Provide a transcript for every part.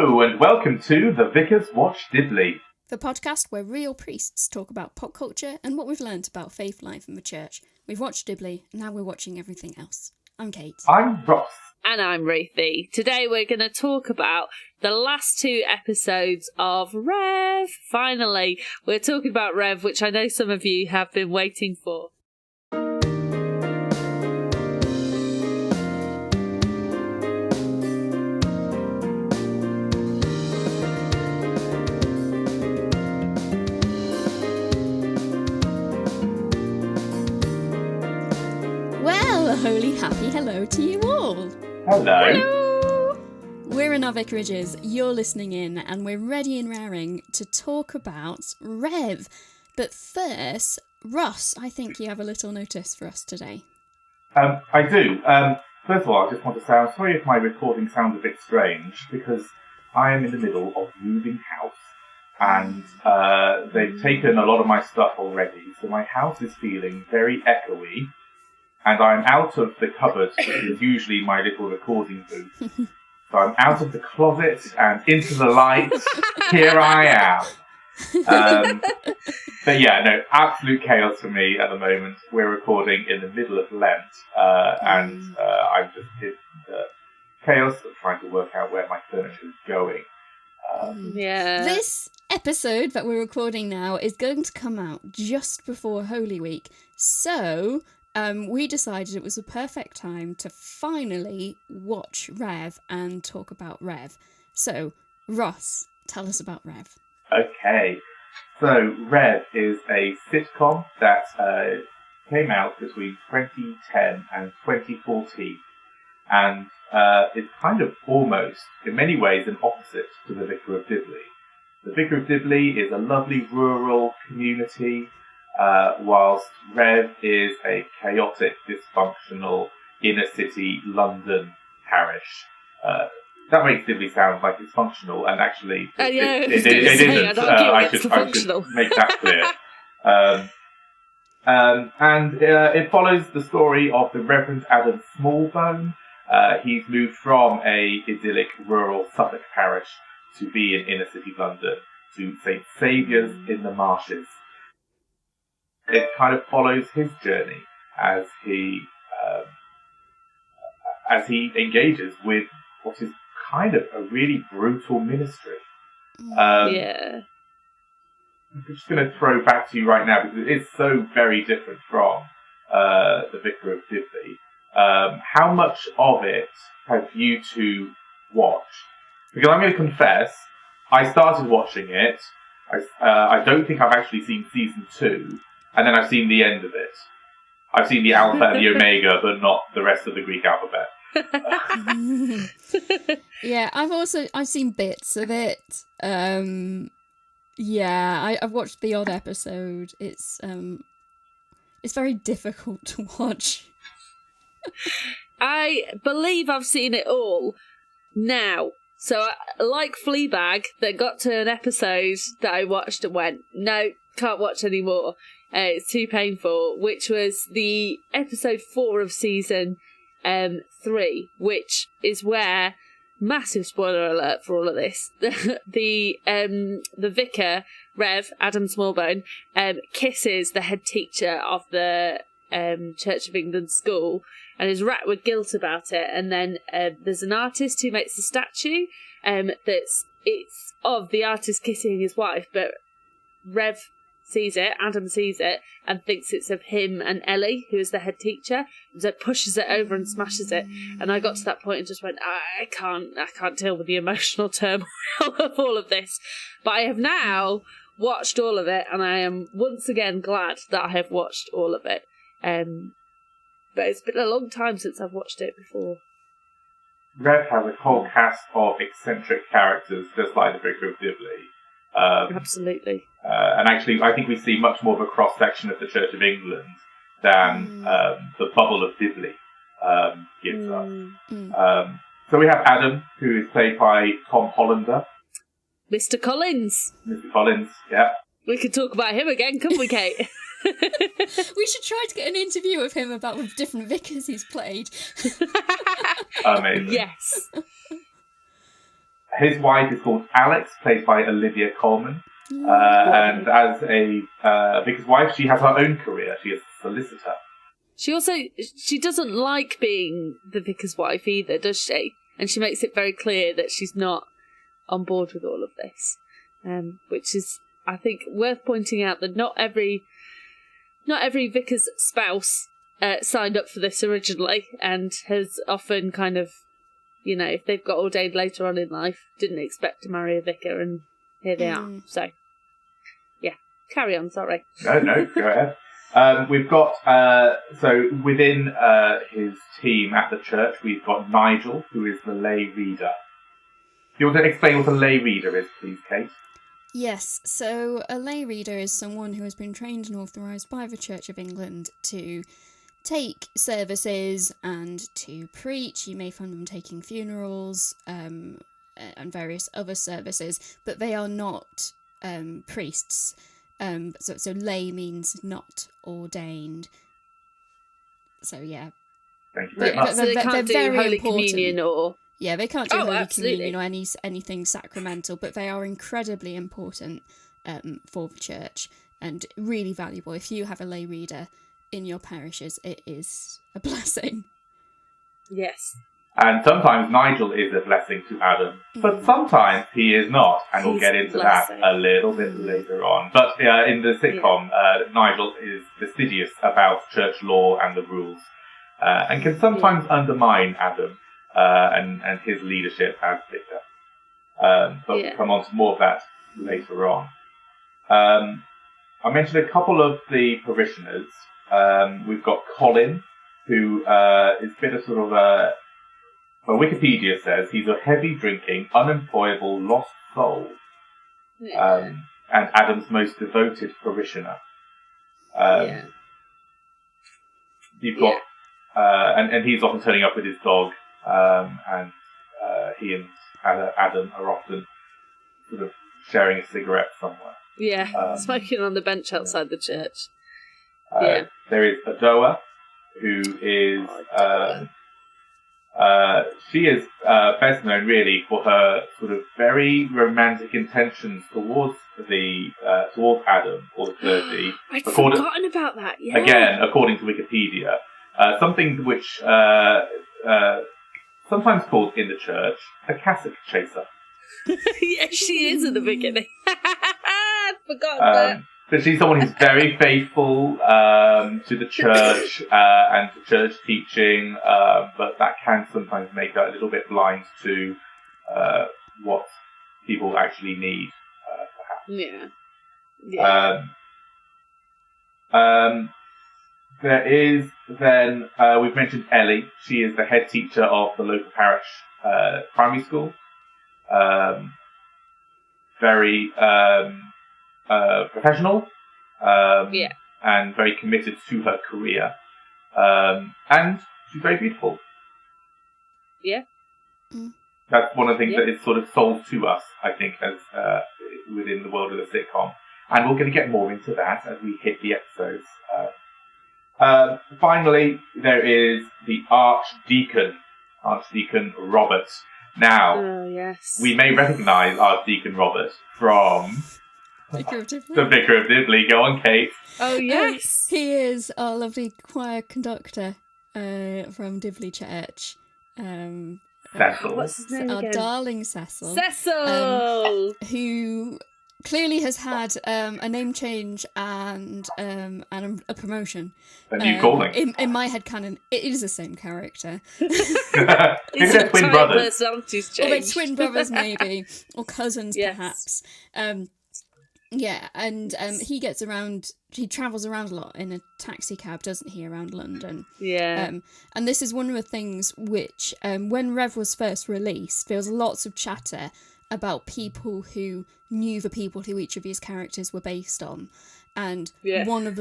Hello, and welcome to the Vicars Watch Dibley, the podcast where real priests talk about pop culture and what we've learnt about faith life in the church. We've watched Dibley, and now we're watching everything else. I'm Kate. I'm Ross. And I'm Ruthie. Today we're going to talk about the last two episodes of Rev. Finally, we're talking about Rev, which I know some of you have been waiting for. Holy happy hello to you all. Hello. We're in our vicarages, you're listening in, and we're ready and raring to talk about Rev. But first, Ross, I think you have a little notice for us today. I do. First of all, I just want to say I'm sorry if my recording sounds a bit strange, because I am in the middle of moving house, and they've taken a lot of my stuff already, so my house is feeling very echoey. And I'm out of the cupboard, which is usually my little recording booth. So I'm out of the closet and into the light. Here I am. But yeah, no, absolute chaos for me at the moment. We're recording in the middle of Lent, and I'm just in the chaos of trying to work out where my furniture is going. This episode that we're recording now is going to come out just before Holy Week. So we decided it was a perfect time to finally watch Rev and talk about Rev. So, Ross, tell us about Rev. Okay, so Rev is a sitcom that came out between 2010 and 2014, and it's kind of almost, in many ways, an opposite to the Vicar of Dibley. The Vicar of Dibley is a lovely rural community, whilst Rev is a chaotic, dysfunctional, inner-city London parish. That makes Dibley sound like it's functional, and actually it isn't. I should make that clear. And it follows the story of the Reverend Adam Smallbone. He's moved from a idyllic rural Suffolk parish to be in inner-city London, to St Saviour's in the Marshes. It kind of follows his journey as he engages with what is kind of a really brutal ministry. I'm just going to throw back to you right now because it is so very different from the Vicar of Dibley. How much of it have you two watched? Because I'm going to confess, I started watching it. I don't think I've actually seen season 2. And then I've seen the end of it. I've seen the Alpha and the Omega, but not the rest of the Greek alphabet. Yeah, I've seen bits of it. I've watched the odd episode. It's very difficult to watch. I believe I've seen it all now. So, like Fleabag, that got to an episode that I watched and went, no, can't watch anymore. It's too painful, which was the episode 4 of season 3, which is where, massive spoiler alert for all of this, the vicar, Rev, Adam Smallbone, kisses the head teacher of the Church of England school and is racked with guilt about it. And then there's an artist who makes a statue it's of the artist kissing his wife, but Rev sees it, Adam sees it, and thinks it's of him and Ellie, who is the head teacher, and so pushes it over and smashes it. And I got to that point and just went, I can't deal with the emotional turmoil of all of this. But I have now watched all of it, and I am once again glad that I have watched all of it. But it's been a long time since I've watched it before. Rev has a whole cast of eccentric characters, just like the Vicar of Dibley. Absolutely. And actually, I think we see much more of a cross-section of the Church of England than the bubble of Dibley gives us. So we have Adam, who is played by Tom Hollander. Mr. Collins. Mr. Collins, yeah. We could talk about him again, couldn't we, Kate? We should try to get an interview of him about the different vicars he's played. Amazing. Yes. His wife is called Alex, played by Olivia Colman. And as a vicar's wife, she has her own career. She is a solicitor. She doesn't like being the vicar's wife either, does she? And she makes it very clear that she's not on board with all of this, which is, I think, worth pointing out that not every vicar's spouse signed up for this originally, and has often kind of, if they've got ordained later on in life, didn't expect to marry a vicar, and here they are. So, yeah, carry on. Sorry. No, go ahead. We've got, so within his team at the church, we've got Nigel, who is the lay reader. Do you want to explain what a lay reader is, please, Kate? Yes, so a lay reader is someone who has been trained and authorised by the Church of England to take services and to preach. You may find them taking funerals and various other services, but they are not priests. So lay means not ordained. So yeah. Thank you very much. So they can't do Holy Communion or... Yeah, they can't do Holy absolutely. Communion or anything sacramental, but they are incredibly important for the church and really valuable. If you have a lay reader in your parishes, it is a blessing. Yes. And sometimes Nigel is a blessing to Adam, but sometimes he is not, and we'll get into that a little bit later on. But in the sitcom, Nigel is fastidious about church law and the rules, and can sometimes undermine Adam and his leadership as vicar. But we'll come on to more of that later on. I mentioned a couple of the parishioners. We've got Colin, who is a bit of sort of a... Well, Wikipedia says he's a heavy-drinking, unemployable, lost soul, and Adam's most devoted parishioner. You've got, and he's often turning up with his dog, and he and Adam are often sort of sharing a cigarette somewhere. Yeah, smoking on the bench outside the church. There is Adoa, who is... she is best known really for her sort of very romantic intentions towards Adam or the clergy. I'd forgotten about that. Yeah. Again, according to Wikipedia, something which sometimes called in the church a cassock chaser. Yeah, she is at the beginning. I'd forgotten that. But she's someone who's very faithful to the church and to church teaching, but that can sometimes make her a little bit blind to what people actually need, perhaps. Yeah. There is then, we've mentioned Ellie. She is the head teacher of the local parish primary school. Very... professional, and very committed to her career, and she's very beautiful. Yeah, that's one of the things that is sort of sold to us, I think, as within the world of the sitcom, and we're going to get more into that as we hit the episodes. Finally, there is the Archdeacon Robert. Now, we may recognise Archdeacon Robert from Vicar of Dibley. The Vicar of Dibley. Go on, Kate. Oh, yes. He is our lovely choir conductor from Dibley Church. Cecil. What's his name our again? Darling Cecil. Cecil! Who clearly has had a name change and a promotion. A new calling. In my headcanon, it is the same character. Maybe they're twin brothers. Or they're twin brothers, maybe. Or cousins, perhaps. He gets around, he travels around a lot in a taxi cab, doesn't he, around London? Yeah. And this is one of the things which, when Rev was first released, there was lots of chatter about people who knew the people who each of these characters were based on. And one of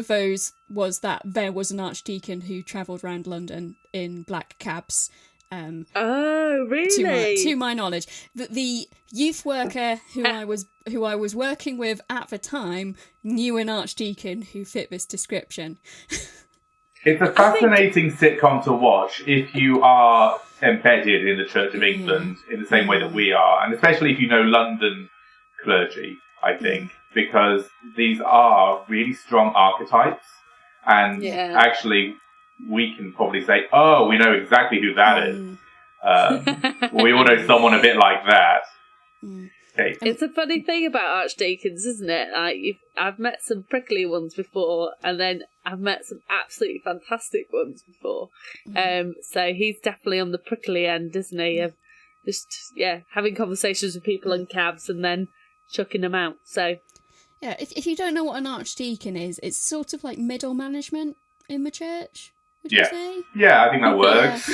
those was that there was an archdeacon who travelled around London in black cabs. Oh, really? To my knowledge, the youth worker who I was working with at the time knew an archdeacon who fit this description. It's a fascinating sitcom to watch if you are embedded in the Church of England in the same way that we are, and especially if you know London clergy, I think, because these are really strong archetypes, and actually we can probably say, oh, we know exactly who that is. We all know someone a bit like that. Okay. It's a funny thing about archdeacons, isn't it? Like, I've met some prickly ones before, and then I've met some absolutely fantastic ones before. So he's definitely on the prickly end, isn't he? Of just having conversations with people in cabs and then chucking them out. So yeah, if you don't know what an archdeacon is, it's sort of like middle management in the church. Would you say? Yeah, I think that works.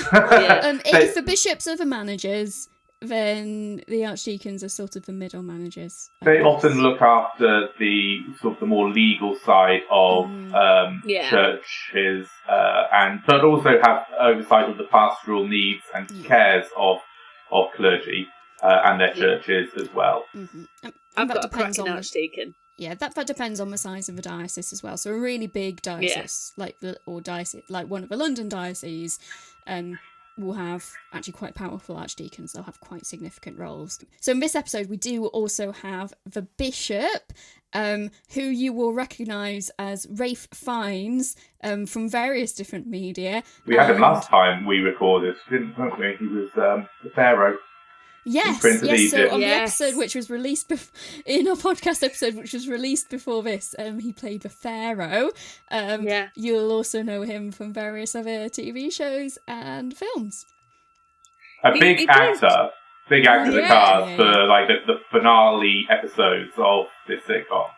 If the bishops are the managers, then the archdeacons are sort of the middle managers. They often look after the sort of the more legal side of churches, but also have oversight of the pastoral needs and cares of clergy and their churches as well. I've got a cracking archdeacon. Yeah, that depends on the size of the diocese as well. So a really big diocese, like one of the London dioceses, will have actually quite powerful archdeacons. They'll have quite significant roles. So in this episode, we do also have the bishop, who you will recognise as Ralph Fiennes from various different media. We had him last time we recorded, didn't we? He was the Pharaoh. Yes. So on the episode which was released in our podcast episode, which was released before this, he played the Pharaoh. You'll also know him from various other TV shows and films. Big actor Vicars for like the finale episodes of this sitcom.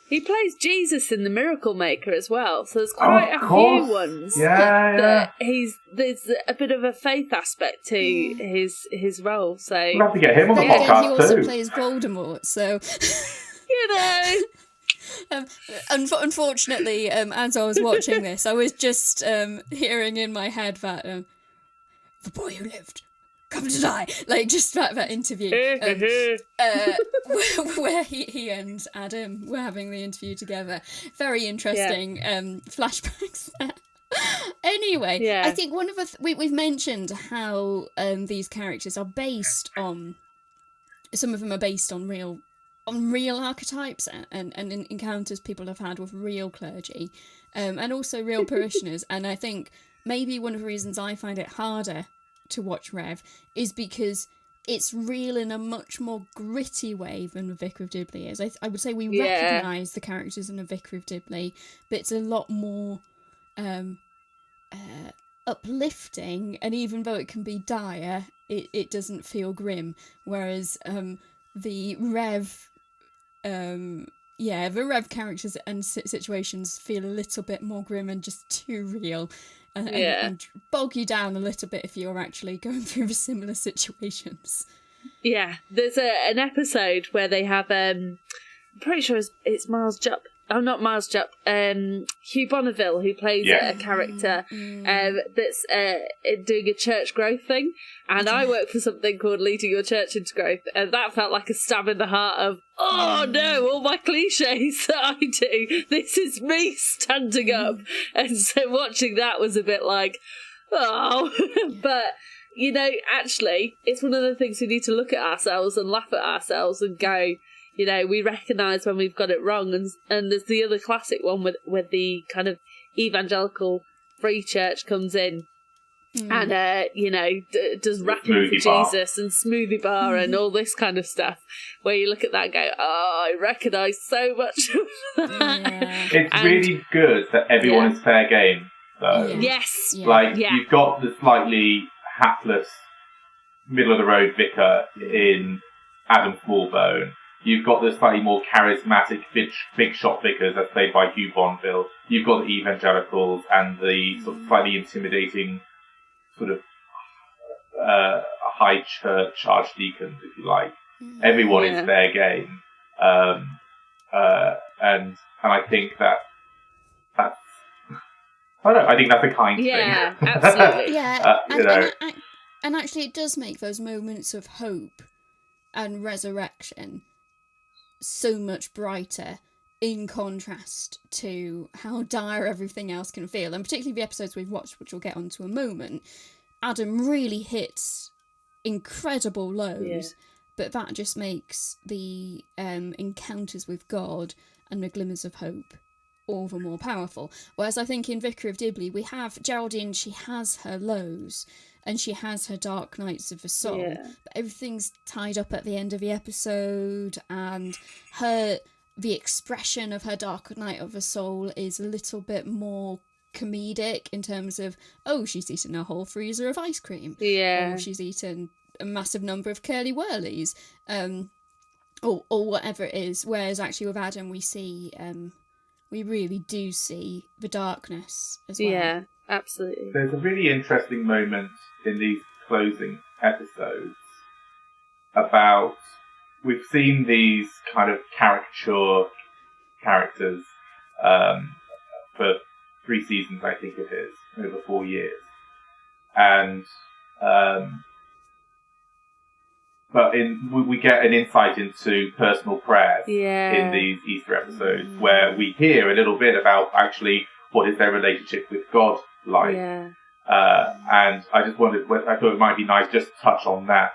He plays Jesus in The Miracle Maker as well, so there's quite a few ones. There's a bit of a faith aspect to his role. So we'll have to get him on the podcast he also plays Voldemort, so unfortunately, as I was watching this, I was just hearing in my head that the boy who lived. Come to die, like just that interview where he and Adam were having the interview together. Very interesting flashbacks there. Anyway, I think one of we've mentioned how these characters are based on. Some of them are based on real archetypes and encounters people have had with real clergy, and also real parishioners. And I think maybe one of the reasons I find it harder to watch Rev is because it's real in a much more gritty way than the Vicar of Dibley is. I would say we recognise the characters in the Vicar of Dibley, but it's a lot more uplifting, and even though it can be dire, it doesn't feel grim. Whereas the Rev characters and situations feel a little bit more grim and just too real. And bog you down a little bit if you're actually going through the similar situations. Yeah, there's an episode where they have, I'm pretty sure it's Miles Jupp. Oh, not Miles Jupp. Hugh Bonneville, who plays a character that's doing a church growth thing. And I work for something called Leading Your Church into Growth. And that felt like a stab in the heart of, oh no, all my cliches that I do. This is me standing up. And so watching that was a bit like, oh. But, you know, actually, it's one of the things we need to look at ourselves and laugh at ourselves and go, you know, we recognise when we've got it wrong. And there's the other classic one with the kind of evangelical free church comes in and, does rapping for Jesus and Smoothie Bar and all this kind of stuff, where you look at that and go, oh, I recognise so much of that. It's really good that everyone is fair game, though. Yes. You've got the slightly hapless, middle-of-the-road vicar in Adam Smallbone. You've got the slightly more charismatic big shot vicars as played by Hugh Bonneville. You've got the evangelicals and the sort of slightly intimidating sort of high church archdeacons, if you like. Everyone is fair game. And I think that's I think that's a kind thing. Yeah, absolutely. And actually it does make those moments of hope and resurrection so much brighter in contrast to how dire everything else can feel, and particularly the episodes we've watched, which we'll get onto in a moment, Adam really hits incredible lows, but that just makes the encounters with God and the glimmers of hope all the more powerful. Whereas I think in Vicar of Dibley, we have Geraldine, she has her lows, and she has her dark nights of the soul, but everything's tied up at the end of the episode, and the expression of her dark night of the soul is a little bit more comedic in terms of, oh, she's eaten a whole freezer of ice cream, or she's eaten a massive number of curly whirlies, or whatever it is. Whereas actually with Adam, we really do see the darkness as well. Yeah, absolutely. There's a really interesting moment in these closing episodes about, we've seen these kind of caricature characters for 3 seasons, I think it is, over 4 years. And but we get an insight into personal prayers in these Easter episodes, where we hear a little bit about actually what is their relationship with God like. And I just wondered, I thought it might be nice just to touch on that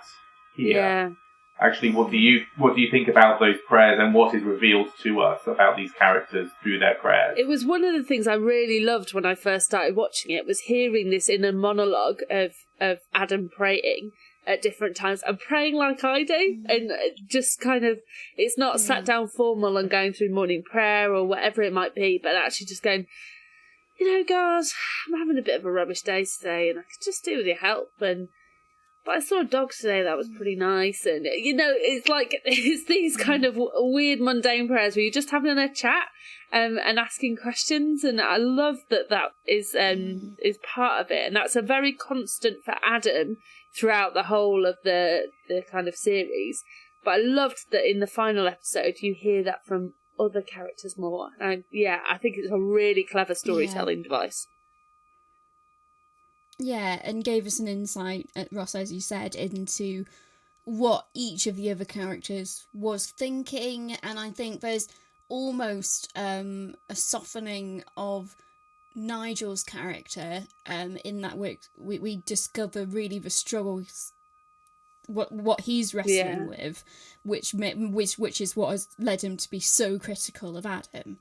here. Actually, what do you think about those prayers, and what is revealed to us about these characters through their prayers? It was one of the things I really loved when I first started watching it, was hearing this inner monologue of Adam praying at different times, and praying like I do, and just kind of, it's not sat down formal and going through morning prayer or whatever it might be, but actually just going, you know, God, I'm having a bit of a rubbish day today, and I could just do with your help, but I saw a dog today that was pretty nice, and, you know, it's like, it's these kind of weird mundane prayers where you're just having a chat and asking questions, and I love that is part of it, and that's a very constant for Adam throughout the whole of the kind of series. But I loved that in the final episode you hear that from other characters more. And I think it's a really clever storytelling device. Yeah, and gave us an insight, Ross, as you said, into what each of the other characters was thinking, and I think there's almost a softening of Nigel's character, in that we discover really the struggles, what he's wrestling with, which is what has led him to be so critical of Adam.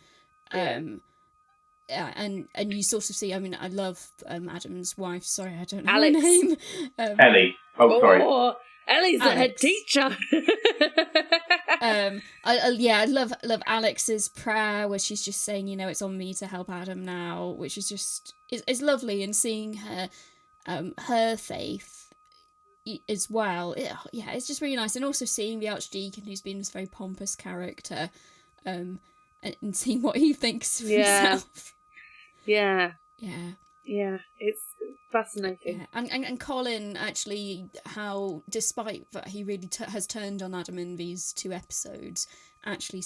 And you sort of see, I mean, I love Adam's wife, sorry, I don't know Alex. her name. Ellie. Oh, sorry. Ellie's the head teacher. I love Alex's prayer where she's just saying, you know, it's on me to help Adam now, which is just is lovely, and seeing her faith as well. It's just really nice, and also seeing the Archdeacon, who's been this very pompous character, and seeing what he thinks of himself. Yeah, it's fascinating. Yeah. And Colin, actually, how, despite that he really has turned on Adam in these 2 episodes, actually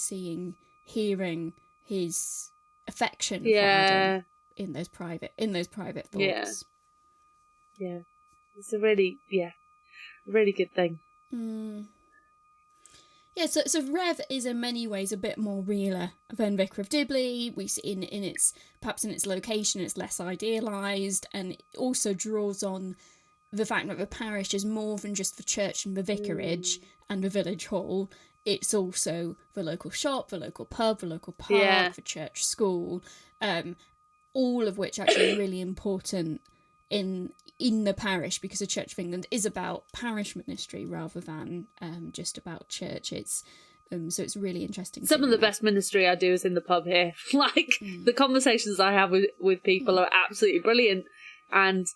hearing his affection for Adam in those private thoughts. Yeah. It's a really good thing. Yeah, so Rev is in many ways a bit more realer than Vicar of Dibley. We see in its, perhaps in its location, it's less idealised, and it also draws on the fact that the parish is more than just the church and the vicarage and the village hall. It's also the local shop, the local pub, the local park, the church school, all of which actually are really important in the parish, because the Church of England is about parish ministry rather than just about church. It's so it's really interesting. Some of the best ministry I do is in the pub here. The conversations I have with people are absolutely brilliant, and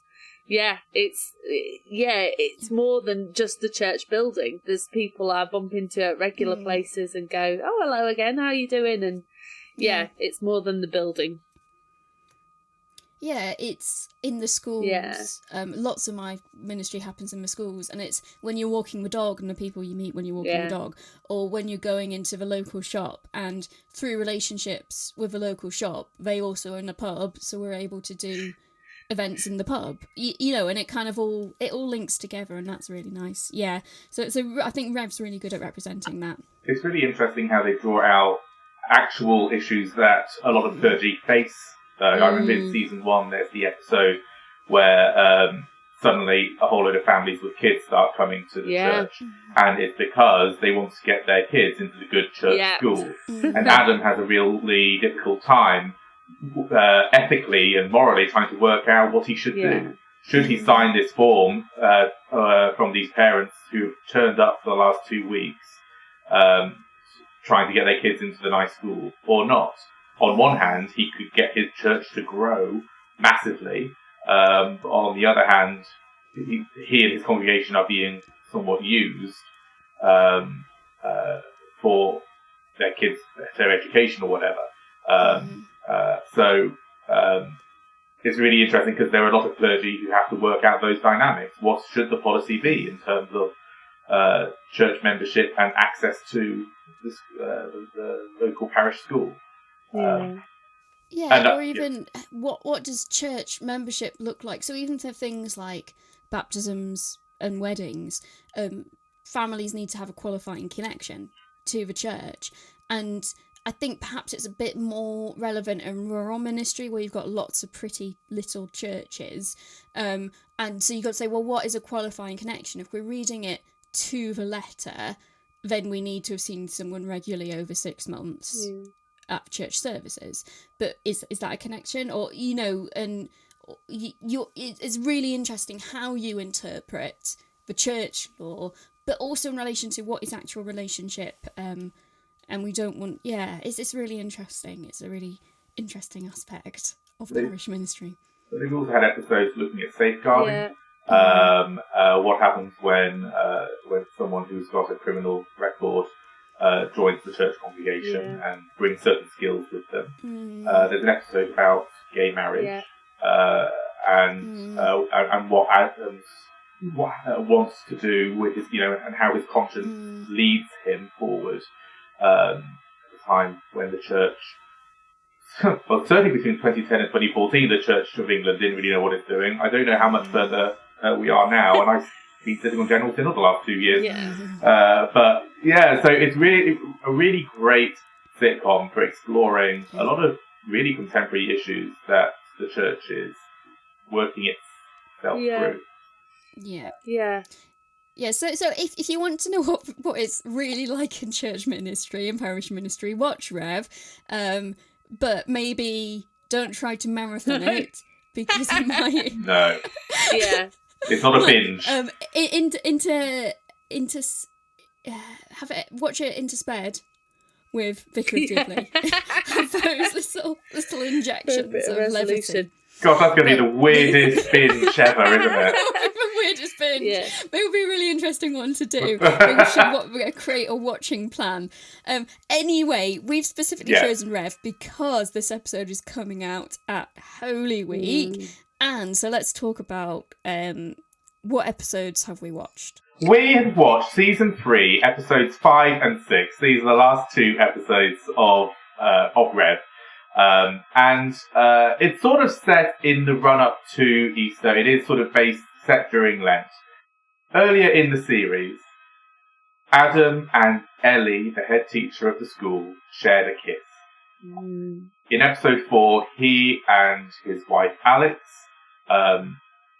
it's more than just the church building. There's people I bump into at regular places and go, oh, hello again, how are you doing? And it's more than the building. Yeah, it's in the schools. Yeah. Lots of my ministry happens in the schools, and it's when you're walking the dog and the people you meet when you're walking the dog, or when you're going into the local shop, and through relationships with the local shop, they also own a pub, so we're able to do events in the pub, you know, and it kind of all links together, and that's really nice. Yeah, so I think Rev's really good at representing that. It's really interesting how they draw out actual issues that a lot of clergy face. I remember in season 1, there's the episode where suddenly a whole load of families with kids start coming to the church, and it's because they want to get their kids into the good church school. And Adam has a really difficult time ethically and morally trying to work out what he should do. Should he sign this form from these parents who've turned up for the last 2 weeks trying to get their kids into the nice school, or not? On one hand, he could get his church to grow massively. On the other hand, he and his congregation are being somewhat used for their kids, their education or whatever. So it's really interesting because there are a lot of clergy who have to work out those dynamics. What should the policy be in terms of church membership and access to the local parish school? Or even what does church membership look like? So even for things like baptisms and weddings, families need to have a qualifying connection to the church. And I think perhaps it's a bit more relevant in rural ministry where you've got lots of pretty little churches. And so you've got to say, well, what is a qualifying connection? If we're reading it to the letter, then we need to have seen someone regularly over 6 months at church services. But is that a connection? Or, and it's really interesting how you interpret the church law, but also in relation to what is actual relationship. And we don't want, it's really interesting. It's a really interesting aspect of parish ministry. They've also had episodes looking at safeguarding. What happens when someone who's got a criminal record joins the church congregation and brings certain skills with them. There's an episode about gay marriage and what Adams wants to do with his, and how his conscience leads him forward. At the time when the church, well, certainly between 2010 and 2014, the Church of England didn't really know what it's doing. I don't know how much further we are now, and I've been sitting on General Synod the last 2 years. So it's really a really great sitcom for exploring a lot of really contemporary issues that the church is working itself through. So if you want to know what it's really like in church ministry and parish ministry, watch Rev, but maybe don't try to marathon it because it might. No. It's not a binge. Have it watch it interspered with Vicars Dibley. Have those little injections of levity. God, that's going to be the weirdest binge ever, isn't it? The weirdest binge. It would be a really interesting one to do. We should create a watching plan. Anyway, we've specifically chosen Rev because this episode is coming out at Holy Week. And so let's talk about what episodes have we watched? We have watched season 3, episodes 5 and 6. These are the last 2 episodes of Rev. And it's sort of set in the run-up to Easter. It is sort of set during Lent. Earlier in the series, Adam and Ellie, the head teacher of the school, shared a kiss. In episode 4, he and his wife Alex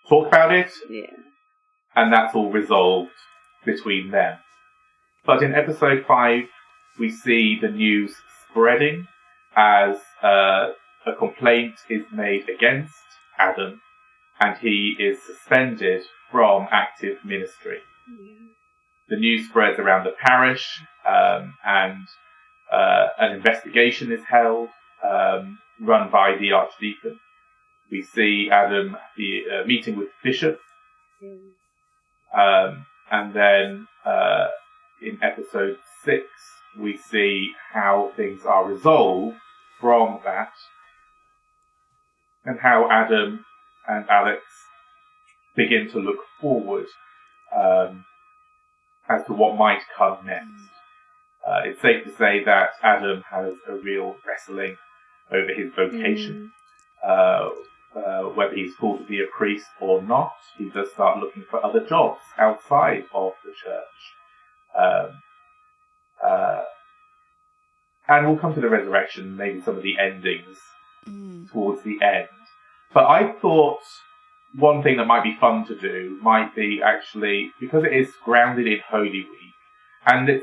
talk about it, and that's all resolved between them. But in episode 5, we see the news spreading as a complaint is made against Adam, and he is suspended from active ministry. The news spreads around the parish, and an investigation is held, run by the Archdeacon. We see Adam meeting with the bishop, and then in episode 6, we see how things are resolved from that, and how Adam and Alex begin to look forward as to what might come next. It's safe to say that Adam has a real wrestling over his vocation, whether he's called to be a priest or not. He does start looking for other jobs outside of the church. and we'll come to the resurrection, maybe some of the endings towards the end. But I thought one thing that might be fun to do might be actually, because it is grounded in Holy Week, and they're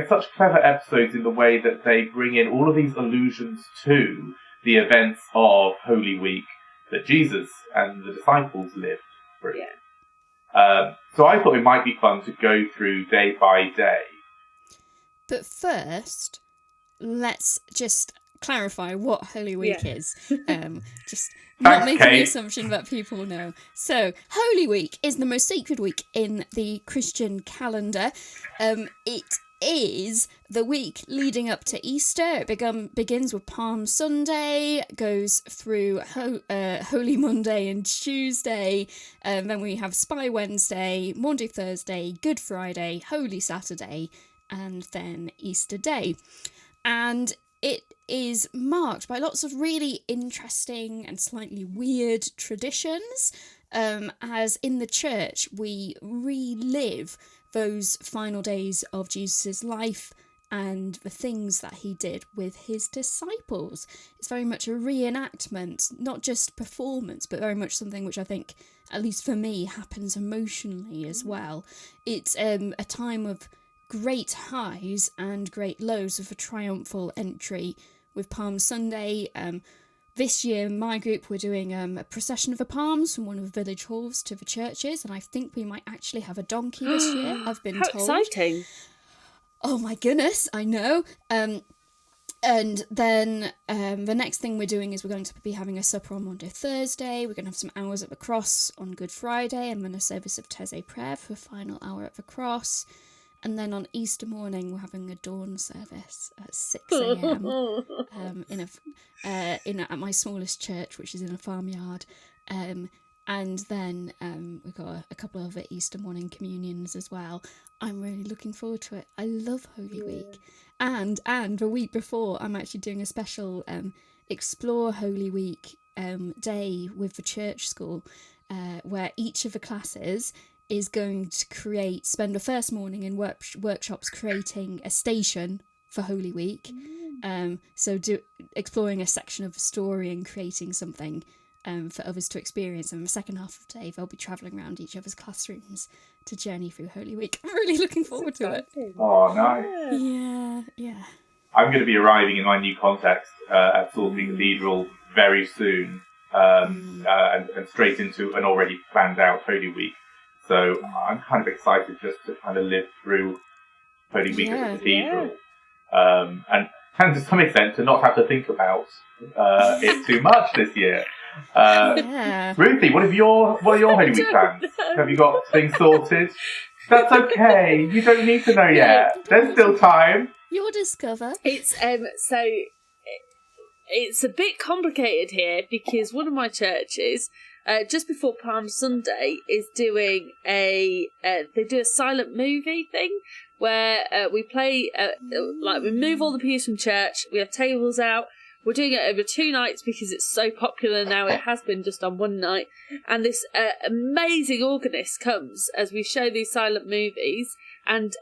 such clever episodes in the way that they bring in all of these allusions to the events of Holy Week that Jesus and the disciples lived through. Yeah. So I thought it might be fun to go through day by day. But first, let's just clarify what Holy Week is. Just not making the assumption that people know. So, Holy Week is the most sacred week in the Christian calendar. It is the week leading up to Easter. It begins with Palm Sunday, goes through Holy Monday and Tuesday, then we have Spy Wednesday, Maundy Thursday, Good Friday, Holy Saturday, and then Easter Day. And it is marked by lots of really interesting and slightly weird traditions, as in the church we relive those final days of Jesus' life and the things that he did with his disciples. It's very much a reenactment, not just performance, but very much something which I think, at least for me, happens emotionally as well. It's a time of great highs and great lows, of a triumphal entry with Palm Sunday. This year, my group, we're doing a procession of the palms from one of the village halls to the churches, and I think we might actually have a donkey this year, I've been told. How exciting. Oh my goodness, I know. And then the next thing we're doing is we're going to be having a supper on Maundy Thursday. We're going to have some hours at the cross on Good Friday, and then a service of Taizé prayer for a final hour at the cross. And then on Easter morning, we're having a dawn service at 6 a.m. At my smallest church, which is in a farmyard. And then we've got a couple of Easter morning communions as well. I'm really looking forward to it. I love Holy Week. And the week before, I'm actually doing a special Explore Holy Week day with the church school, where each of the classes is going to spend the first morning in workshops creating a station for Holy Week. Exploring a section of the story and creating something for others to experience. And in the second half of the day, they'll be travelling around each other's classrooms to journey through Holy Week. I'm really looking forward to it. Oh, nice. Yeah. I'm going to be arriving in my new context at Salisbury Cathedral very soon, and straight into an already planned out Holy Week. So I'm kind of excited just to kind of live through Holy Week at the cathedral, and to some extent to not have to think about it too much this year. Ruthie, what are your Holy Week plans? Have you got things sorted? That's okay. You don't need to know yet. There's still time. You'll discover. It's it's a bit complicated here because one of my churches, just before Palm Sunday, is doing they do a silent movie thing where we play, we move all the pews from church, we have tables out, we're doing it over 2 nights because it's so popular now. It has been just on one night, and this amazing organist comes as we show these silent movies and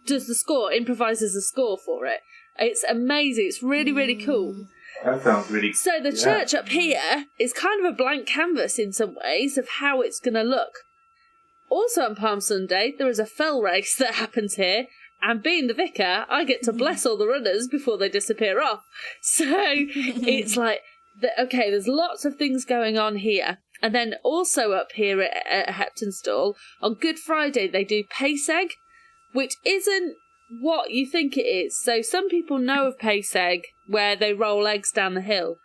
does the score, improvises a score for it. It's amazing. It's really, really cool. That sounds really cool. So the church up here is kind of a blank canvas in some ways of how it's going to look. Also on Palm Sunday, there is a fell race that happens here, and being the vicar, I get to bless all the runners before they disappear off. So it's like, okay, there's lots of things going on here. And then also up here at Heptonstall, on Good Friday, they do Pace-Egg, which isn't what you think it is. So some people know of Pace-Egg, where they roll eggs down the hill.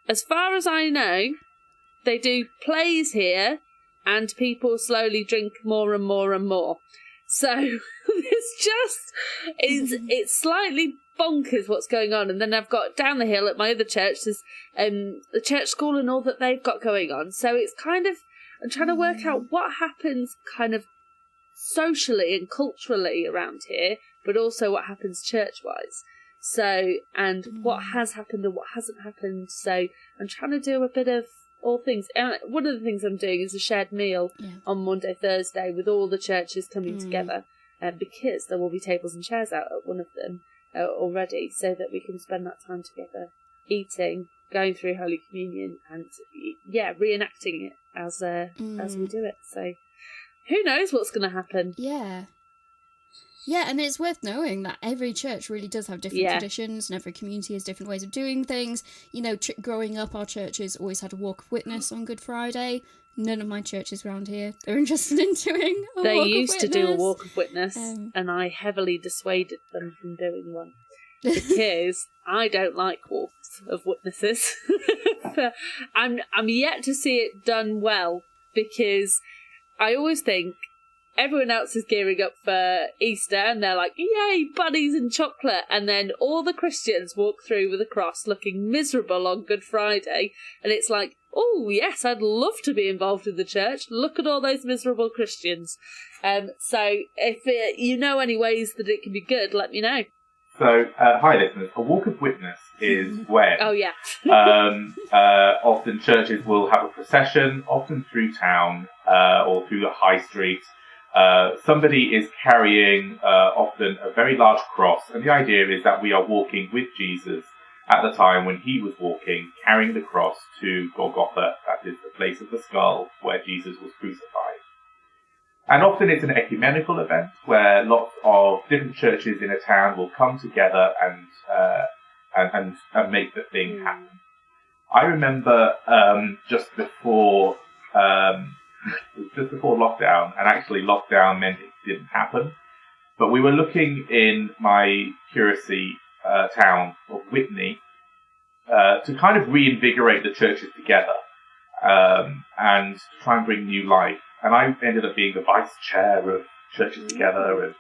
As far as I know, they do plays here, and people slowly drink more and more and more. So it's slightly bonkers what's going on. And then I've got down the hill at my other church, there's the church school and all that they've got going on. So it's kind of, I'm trying to work out what happens kind of socially and culturally around here, but also what happens church-wise. So, and what has happened and what hasn't happened. So I'm trying to do a bit of all things. One of the things I'm doing is a shared meal on Maundy Thursday with all the churches coming together, because there will be tables and chairs out at one of them. already, so that we can spend that time together, eating, going through Holy Communion, and reenacting it as we do it. So who knows what's going to happen? Yeah, and it's worth knowing that every church really does have different traditions, and every community has different ways of doing things. You know, growing up, our churches always had a walk of witness on Good Friday. None of my churches around here are interested in doing a walk of witness. They used to do a walk of witness, and I heavily dissuaded them from doing one, because I don't like walks of witnesses. I'm yet to see it done well, because I always think everyone else is gearing up for Easter and they're like, yay, bunnies and chocolate. And then all the Christians walk through with a cross looking miserable on Good Friday. And it's like, oh, yes, I'd love to be involved in the church. Look at all those miserable Christians. So if you know any ways that it can be good, let me know. So, hi listeners, a walk of witness is when often churches will have a procession, often through town or through the high street. Somebody is carrying often a very large cross, and the idea is that we are walking with Jesus at the time when he was walking, carrying the cross to Golgotha, that is the place of the skull where Jesus was crucified. And often it's an ecumenical event where lots of different churches in a town will come together and make the thing happen. I remember just before lockdown, and actually lockdown meant it didn't happen, but we were looking in my curacy town of Whitney to kind of reinvigorate the churches together and try and bring new life. And I ended up being the vice chair of Churches Together,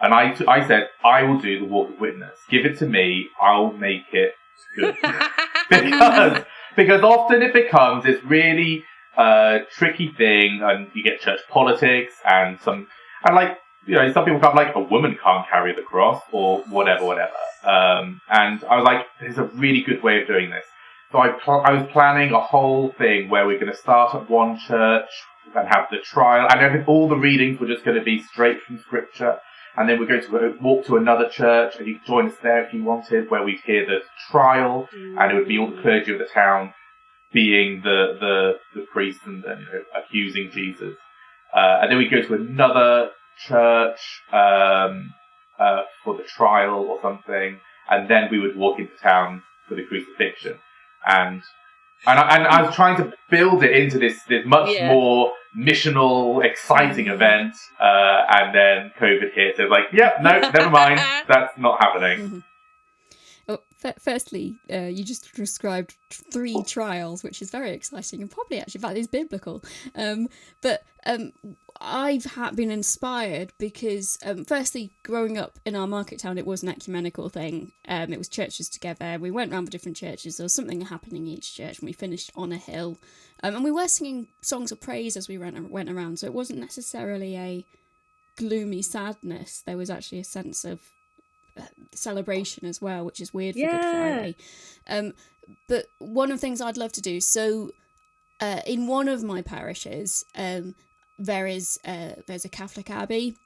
and I said, I will do the walk of witness. Give it to me, I'll make it good. because often it becomes this really tricky thing, and you get church politics and some people come like, a woman can't carry the cross or whatever. And I was like, there's a really good way of doing this. So I was planning a whole thing where we're going to start at one church and have the trial, and all the readings were just going to be straight from scripture. And then we're going to walk to another church, and you can join us there if you wanted, where we'd hear the trial, and it would be all the clergy of the town being the priest and accusing Jesus. And then we go to another church for the trial or something, and then we would walk into town for the crucifixion. And I was trying to build it into this much more missional, exciting event, and then COVID hit. So like, never mind, that's not happening. Oh, firstly, you just described 3 trials, which is very exciting, and probably actually that is biblical. But I've been inspired because, firstly, growing up in our market town, it was an ecumenical thing. It was churches together. We went around the different churches. There was something happening in each church, and we finished on a hill. And we were singing songs of praise as we went around, so it wasn't necessarily a gloomy sadness. There was actually a sense of celebration as well, which is weird for Good Friday. But one of the things I'd love to do, so in one of my parishes, there's a Catholic abbey,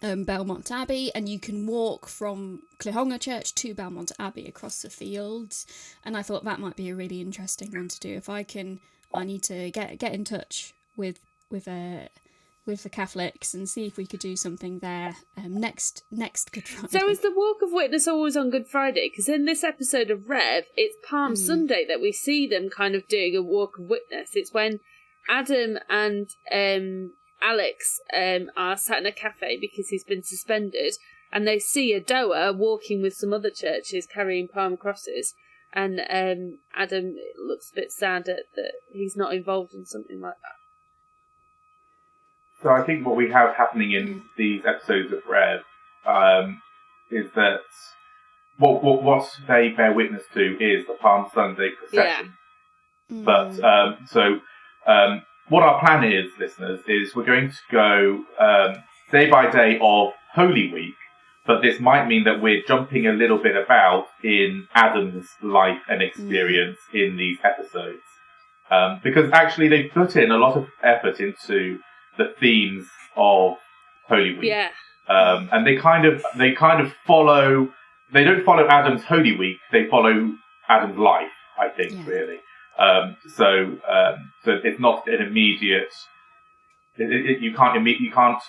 Belmont Abbey, and you can walk from Clihonga Church to Belmont Abbey across the fields, and I thought that might be a really interesting one to do. If I need to get in touch with the Catholics and see if we could do something there next Good Friday. So is the Walk of Witness always on Good Friday? Because in this episode of Rev, it's Palm Sunday that we see them kind of doing a Walk of Witness. It's when Adam and Alex are sat in a cafe because he's been suspended, and they see a doer walking with some other churches carrying palm crosses, and Adam looks a bit sad that he's not involved in something like that. So I think what we have happening in these episodes of Rev is that what they bear witness to is the Palm Sunday procession. Yeah. But what our plan is, listeners, is we're going to go day by day of Holy Week, but this might mean that we're jumping a little bit about in Adam's life and experience in these episodes. Because actually they've put in a lot of effort into the themes of Holy Week. Yeah. And they kind of follow they don't follow Adam's Holy Week. They follow Adam's life, I think, really. So it's not an immediate. You can't.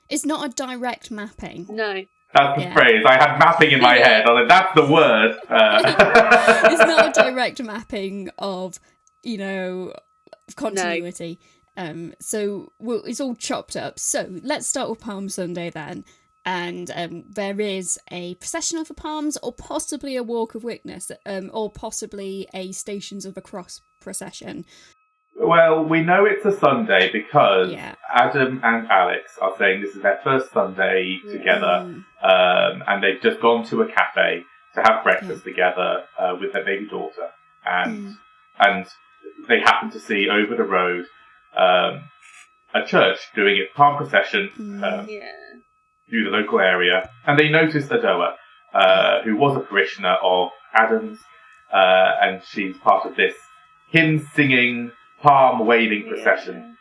It's not a direct mapping. No. That's the phrase. I had mapping in my head. I was like, that's the word. It's not a direct mapping of, continuity. No. So it's all chopped up. So let's start with Palm Sunday then. And there is a procession of the palms, or possibly a walk of witness, or possibly a Stations of the Cross procession. Well, we know it's a Sunday because Adam and Alex are saying this is their first Sunday together, and they've just gone to a cafe to have breakfast together with their baby daughter, and they happen to see over the road a church doing its palm procession through the local area, and they noticed Adoa, who was a parishioner of Adam's, and she's part of this hymn-singing, palm-waving procession,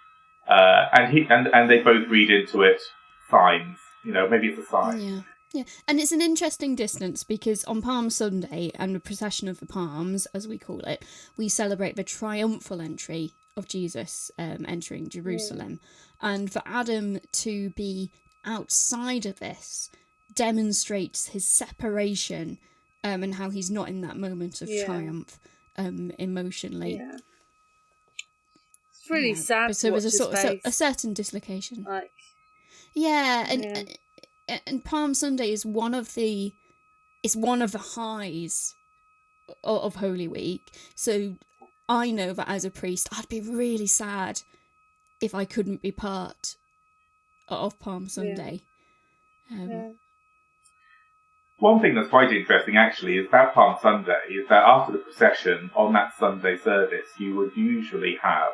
and they both read into it signs. Maybe it's a sign. Yeah, and it's an interesting distance because on Palm Sunday and the procession of the palms, as we call it, we celebrate the triumphal entry of Jesus entering Jerusalem, and for Adam to be outside of this demonstrates his separation, and how he's not in that moment of triumph emotionally. Yeah. It's really sad. So there's a certain dislocation. And Palm Sunday is one of the highs of Holy Week. So I know that as a priest, I'd be really sad if I couldn't be part of Palm Sunday. One thing that's quite interesting, actually, is that Palm Sunday is that after the procession on that Sunday service, you would usually have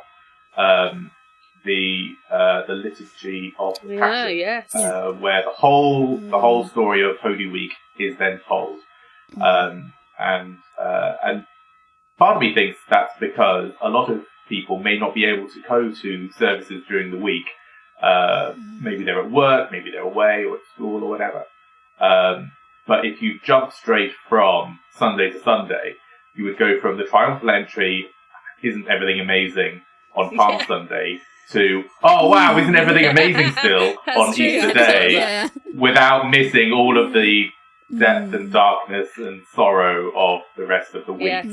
the liturgy of the Passion, where the whole story of Holy Week is then told, and part of me thinks that's because a lot of people may not be able to go to services during the week. Maybe they're at work, maybe they're away or at school or whatever. But if you jump straight from Sunday to Sunday, you would go from the triumphal entry, isn't everything amazing, on Palm Sunday, to, oh wow, isn't everything amazing still on Easter Day, without missing all of the depth and darkness and sorrow of the rest of the week. Yes.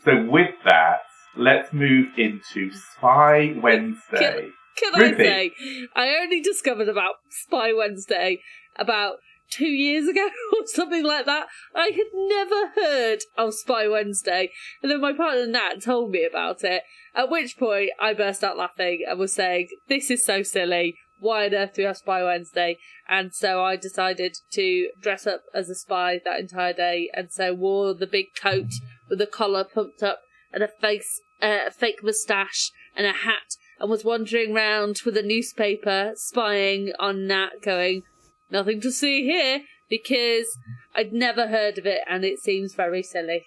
So with that, let's move into Spy Wednesday. Can I say, I only discovered about Spy Wednesday about 2 years ago or something like that. I had never heard of Spy Wednesday, and then my partner Nat told me about it, at which point I burst out laughing and was saying, this is so silly, why on earth do we have Spy Wednesday? And so I decided to dress up as a spy that entire day, and so wore the big coat with the collar pumped up and a fake moustache and a hat, and was wandering round with a newspaper spying on Nat, going, nothing to see here, because I'd never heard of it and it seems very silly.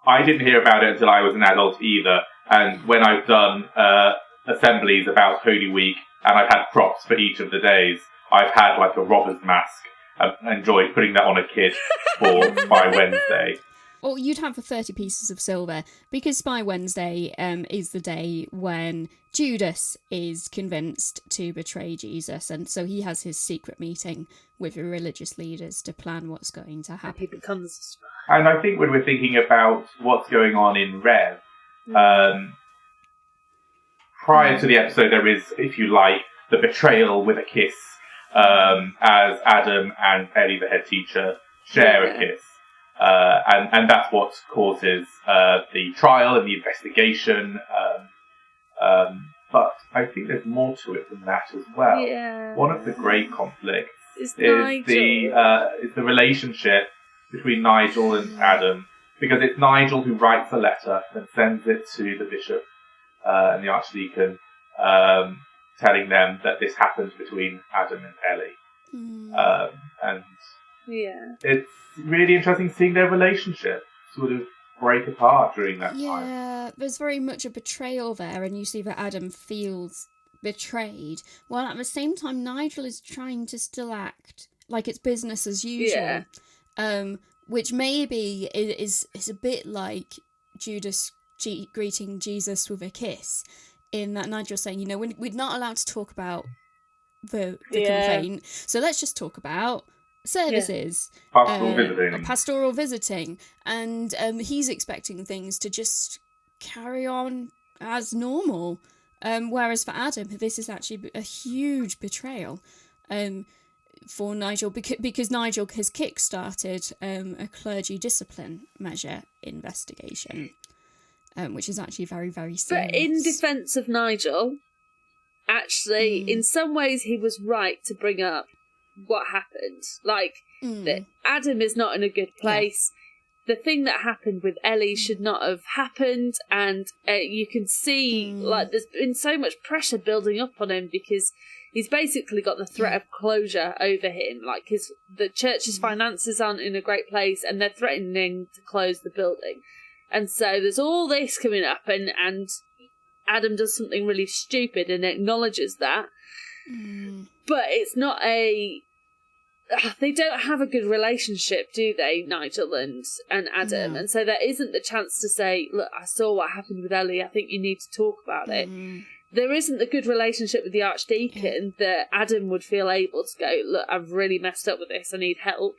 I didn't hear about it until I was an adult either, and when I've done assemblies about Holy Week and I've had props for each of the days, I've had like a robber's mask. I've enjoyed putting that on a kid for Spy Wednesday. Well, you'd have the 30 pieces of silver, because Spy Wednesday is the day when Judas is convinced to betray Jesus, and so he has his secret meeting with the religious leaders to plan what's going to happen. He becomes a spy. And I think when we're thinking about what's going on in Rev, prior to the episode, there is, if you like, the betrayal with a kiss, as Adam and Ellie, the head teacher, share a kiss. And that's what causes the trial and the investigation. But I think there's more to it than that as well. Yeah. One of the great conflicts is the relationship between Nigel and Adam, because it's Nigel who writes a letter and sends it to the bishop and the archdeacon, telling them that this happened between Adam and Ellie. And it's really interesting seeing their relationship sort of break apart during that time. Yeah, there's very much a betrayal there, and you see that Adam feels betrayed, while at the same time Nigel is trying to still act like it's business as usual. Which maybe is a bit like Judas greeting Jesus with a kiss, in that Nigel's saying, you know, we're not allowed to talk about the complaint, so let's just talk about services, pastoral visiting, and he's expecting things to just carry on as normal, whereas for Adam, this is actually a huge betrayal for Nigel, because Nigel has kick-started a clergy discipline measure investigation, which is actually very, very serious. But in defence of Nigel, actually, in some ways he was right to bring up what happened. Like, that Adam is not in a good place. The thing that happened with Ellie should not have happened, and you can see, like, there's been so much pressure building up on him because he's basically got the threat of closure over him. Like, the church's finances aren't in a great place, and they're threatening to close the building. And so there's all this coming up, and Adam does something really stupid and acknowledges that. But it's not they don't have a good relationship, do they, Nigel and Adam? No. And so there isn't the chance to say, look, I saw what happened with Ellie, I think you need to talk about it. There isn't a good relationship with the Archdeacon that Adam would feel able to go, look, I've really messed up with this, I need help.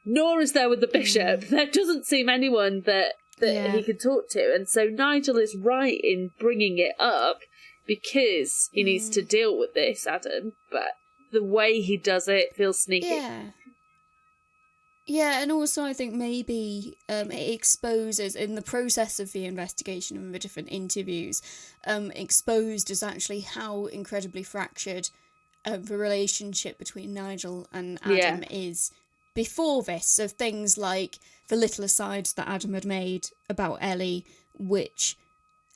Nor is there with the bishop. There doesn't seem anyone that he can talk to. And so Nigel is right in bringing it up because he needs to deal with this, Adam. But the way he does it feels sneaky. Yeah, and also I think maybe it exposes, in the process of the investigation and the different interviews, exposed as actually how incredibly fractured the relationship between Nigel and Adam is before this. So things like the little asides that Adam had made about Ellie, which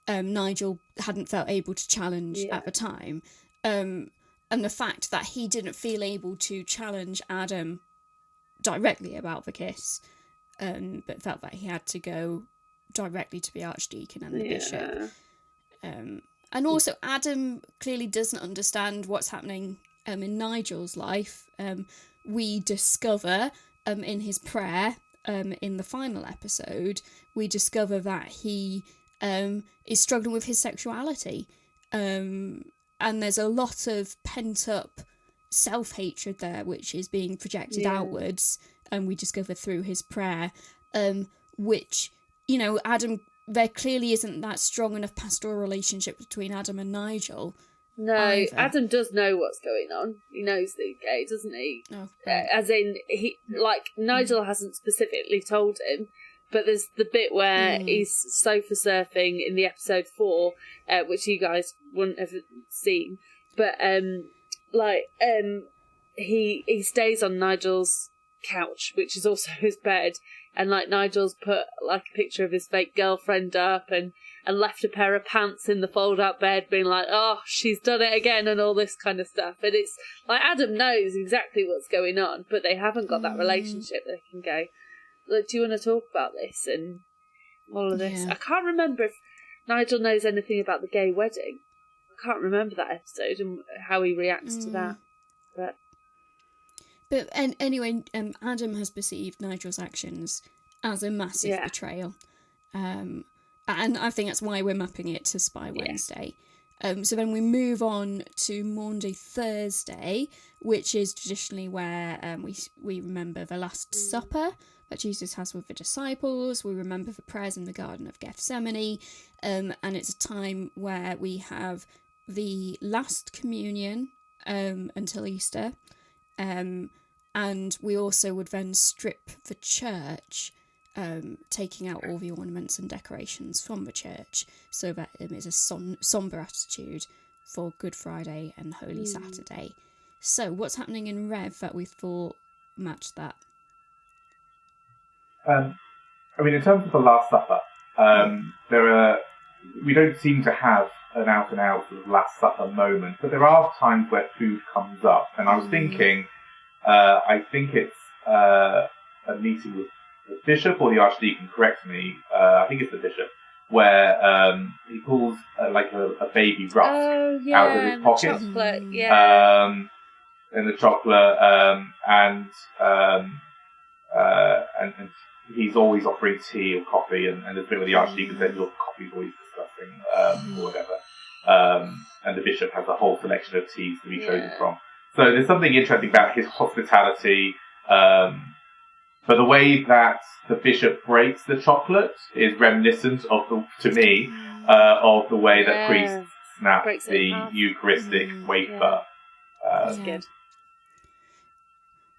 Nigel hadn't felt able to challenge at the time. And the fact that he didn't feel able to challenge Adam directly about the kiss, but felt that he had to go directly to the Archdeacon and the bishop. And also Adam clearly doesn't understand what's happening in Nigel's life. We discover in his prayer in the final episode, we discover that he is struggling with his sexuality. And there's a lot of pent-up self-hatred there, which is being projected outwards, and we discover through his prayer, which, you know, Adam, there clearly isn't that strong enough pastoral relationship between Adam and Nigel. No, either. Adam does know what's going on. He knows that he's gay, doesn't he? Oh, right. As in, Nigel hasn't specifically told him, but there's the bit where he's sofa surfing in the episode 4, which you guys wouldn't have seen. But he stays on Nigel's couch, which is also his bed, and like Nigel's put like a picture of his fake girlfriend up and left a pair of pants in the fold-out bed, being like, oh, she's done it again, and all this kind of stuff. And it's like Adam knows exactly what's going on, but they haven't got that relationship. They can go, look, do you want to talk about this and all of this? I can't remember if Nigel knows anything about the gay wedding. I can't remember that episode and how he reacts to that. But anyway, Adam has perceived Nigel's actions as a massive betrayal. And I think that's why we're mapping it to Spy Wednesday. So then we move on to Maundy Thursday, which is traditionally where we remember the Last Supper that Jesus has with the disciples. We remember the prayers in the Garden of Gethsemane. And it's a time where we have the last communion until Easter. And we also would then strip the church, taking out all the ornaments and decorations from the church, so that it is a sombre attitude for Good Friday and Holy Saturday. So what's happening in Rev that we thought matched that? I mean, in terms of the Last Supper, we don't seem to have an out-and-out sort of Last Supper moment, but there are times where food comes up, and I was thinking, I think it's a meeting with the bishop or the archdeacon, correct me, I think it's the bishop, where he pulls like a baby rusk out of his pocket. Chocolate, the chocolate, and he's always offering tea or coffee, and there's a bit where the Archdeacon said, your coffee's always disgusting, or whatever. And the bishop has a whole selection of teas to be chosen from. So there's something interesting about his hospitality, but the way that the bishop breaks the chocolate is reminiscent of the way that priests snap the Eucharistic wafer. That's good.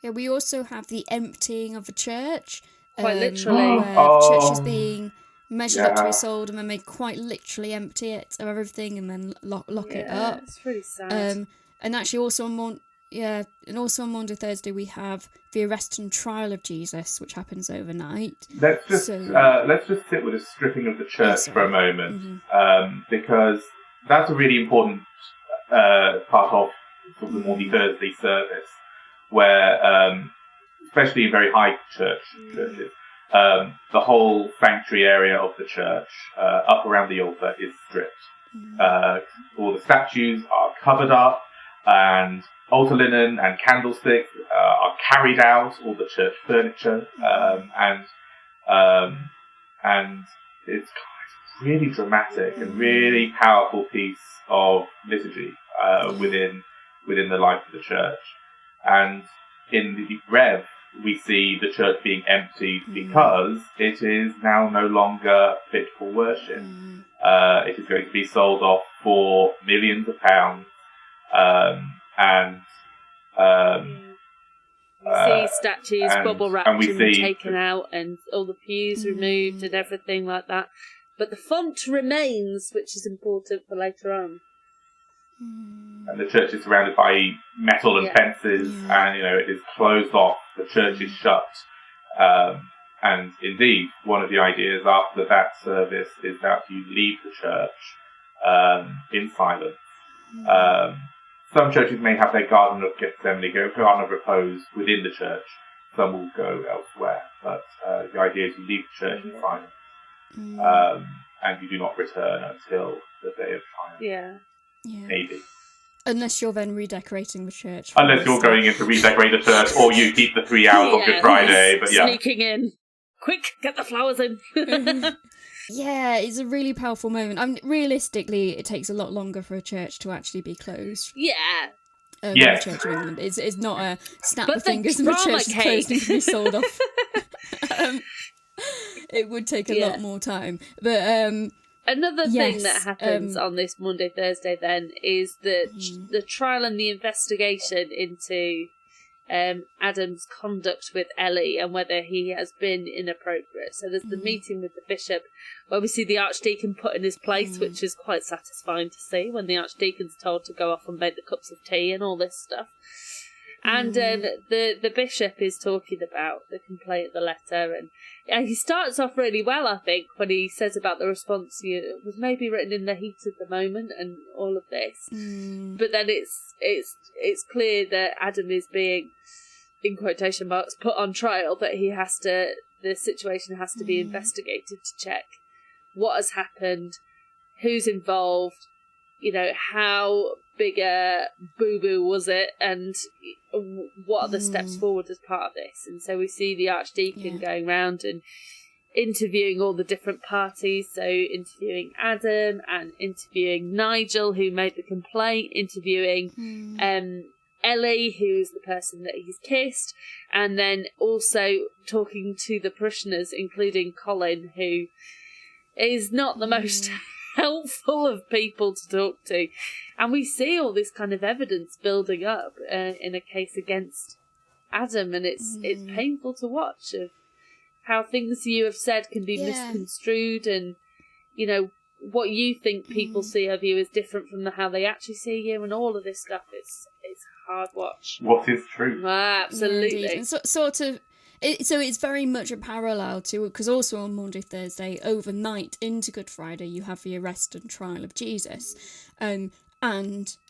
Yeah, we also have the emptying of the church. Quite literally. Where the church is being measured up to be sold, and then they quite literally empty it of everything and then lock it up. It's really sad. And actually also on Maundy Thursday we have the arrest and trial of Jesus, which happens overnight. Let's just sit with the stripping of the church for a moment, because that's a really important part of the Maundy Thursday service, where especially in very high churches, the whole sanctuary area of the church up around the altar is stripped. All the statues are covered up, and altar linen and candlesticks are carried out, all the church furniture, and it's really dramatic and really powerful piece of liturgy within the life of the church. And in the Rev, we see the church being emptied because it is now no longer fit for worship. It is going to be sold off for millions of pounds, we see statues bubble wrapped and taken out, and all the pews removed and everything like that. But the font remains, which is important for later on. And the church is surrounded by metal and fences, and it is closed off. The church is shut. And indeed, one of the ideas after that service is that you leave the church in silence. Some churches may have their Garden of Gethsemane, Garden of Repose within the church. Some will go elsewhere. But the idea is you leave the church in silence, and you do not return until the day of triumph. Yeah. Maybe. Unless you're then redecorating the church. Unless you're going in to redecorate the church, or you keep the 3 hours on Good Friday. But sneaking in. Quick, get the flowers in. Yeah, it's a really powerful moment. Realistically, it takes a lot longer for a church to actually be closed. Yeah. The Church of England. It's not a snap the fingers and the church is closed and can be sold off. It would take a lot more time. But another thing that happens on this Maundy Thursday then is that the trial and the investigation into Adam's conduct with Ellie and whether he has been inappropriate. So there's the meeting with the bishop where we see the archdeacon put in his place, which is quite satisfying to see when the archdeacon's told to go off and make the cups of tea and all this stuff. And the bishop is talking about the complaint, the letter, and he starts off really well, I think, when he says about the response was maybe written in the heat of the moment and all of this. But then it's clear that Adam is being, in quotation marks, put on trial, that the situation has to be investigated to check what has happened, who's involved, how big a boo-boo was it, and what are the steps forward as part of this. And so we see the archdeacon going round and interviewing all the different parties, so interviewing Adam and interviewing Nigel, who made the complaint, interviewing Ellie, who's the person that he's kissed, and then also talking to the parishioners, including Colin, who is not the most helpful of people to talk to. And we see all this kind of evidence building up in a case against Adam, and it's painful to watch of how things you have said can be misconstrued, and what you think people see of you is different from how they actually see you, and all of this stuff. It's a hard watch. What is true? Absolutely. And so it's very much a parallel to, because also on Maundy Thursday, overnight into Good Friday, you have the arrest and trial of Jesus. And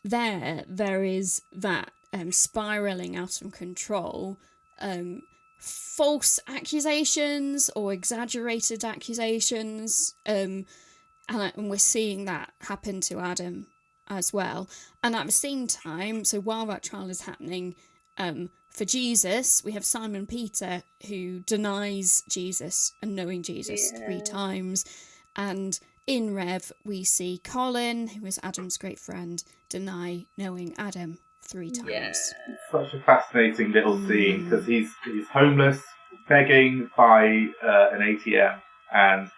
there is that spiralling out of control, false accusations or exaggerated accusations, and we're seeing that happen to Adam as well. And at the same time, so while that trial is happening, for Jesus, we have Simon Peter, who denies Jesus and knowing Jesus 3 times. And in Rev, we see Colin, who is Adam's great friend, deny knowing Adam 3 times. Yeah. Such a fascinating little scene, because he's homeless, begging by an ATM, and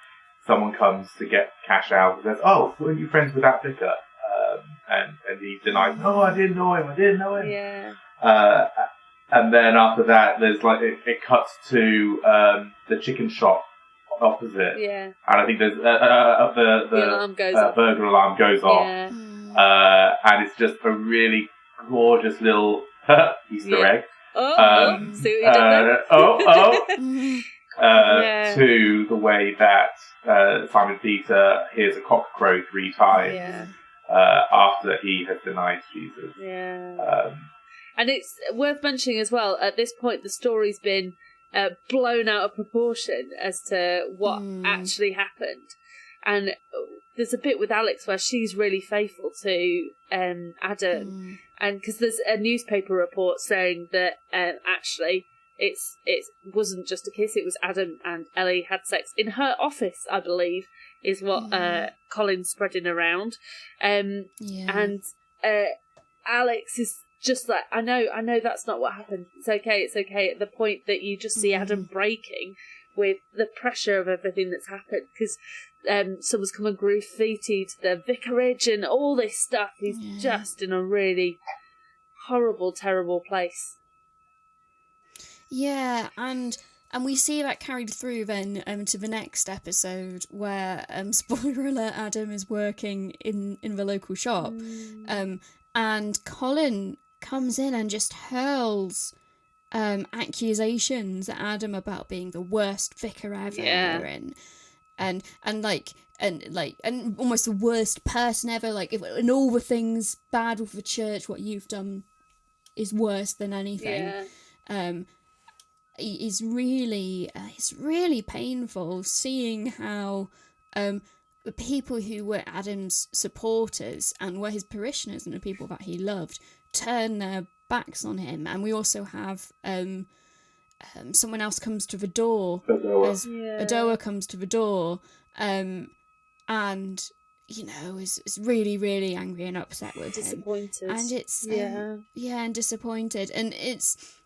someone comes to get cash out and says, "Oh, weren't you friends with that vicar?" And he denies, "No, I didn't know him. Yeah. And then after that, there's like it cuts to the chicken shop opposite. Yeah. And I think there's the alarm goes off. burglar alarm goes off. Yeah. And it's just a really gorgeous little Easter egg. See what you did there? To the way that Simon Peter hears a cock crow 3 times after he has denied Jesus. Yeah. And it's worth mentioning as well, at this point the story's been blown out of proportion as to what actually happened. And there's a bit with Alex where she's really faithful to Adam, and because there's a newspaper report saying that actually it wasn't just a kiss, it was Adam and Ellie had sex in her office, I believe, is what Colin's spreading around. And Alex is just like, I know that's not what happened. It's okay. At the point that you just see Adam breaking with the pressure of everything that's happened, because someone's come and graffitied the vicarage and all this stuff. He's just in a really horrible, terrible place. Yeah, and we see that carried through then to the next episode where, spoiler alert, Adam is working in the local shop. And Colin comes in and just hurls accusations at Adam about being the worst vicar ever, and almost the worst person ever. Like, and all the things bad with the church, what you've done is worse than anything. It's really painful seeing how the people who were Adam's supporters and were his parishioners and the people that he loved turn their backs on him. And we also have someone else comes to the door. Adoa comes to the door, and is really, really angry and upset with him. And it's and disappointed, and it's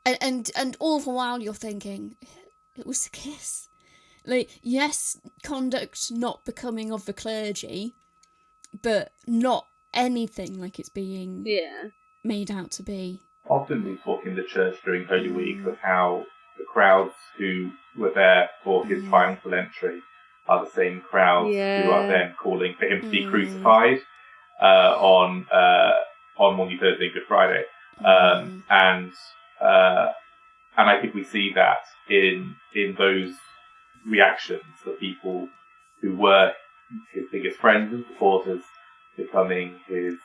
and all the while you're thinking it was a kiss. Like, yes, conduct not becoming of the clergy, but not anything like it's being made out to be. Often we talk in the church during Holy Week of how the crowds who were there for his triumphal entry are the same crowds who are then calling for him to be crucified on Maundy Thursday and Good Friday. And I think we see that in those reactions, the people who were his biggest friends and supporters becoming his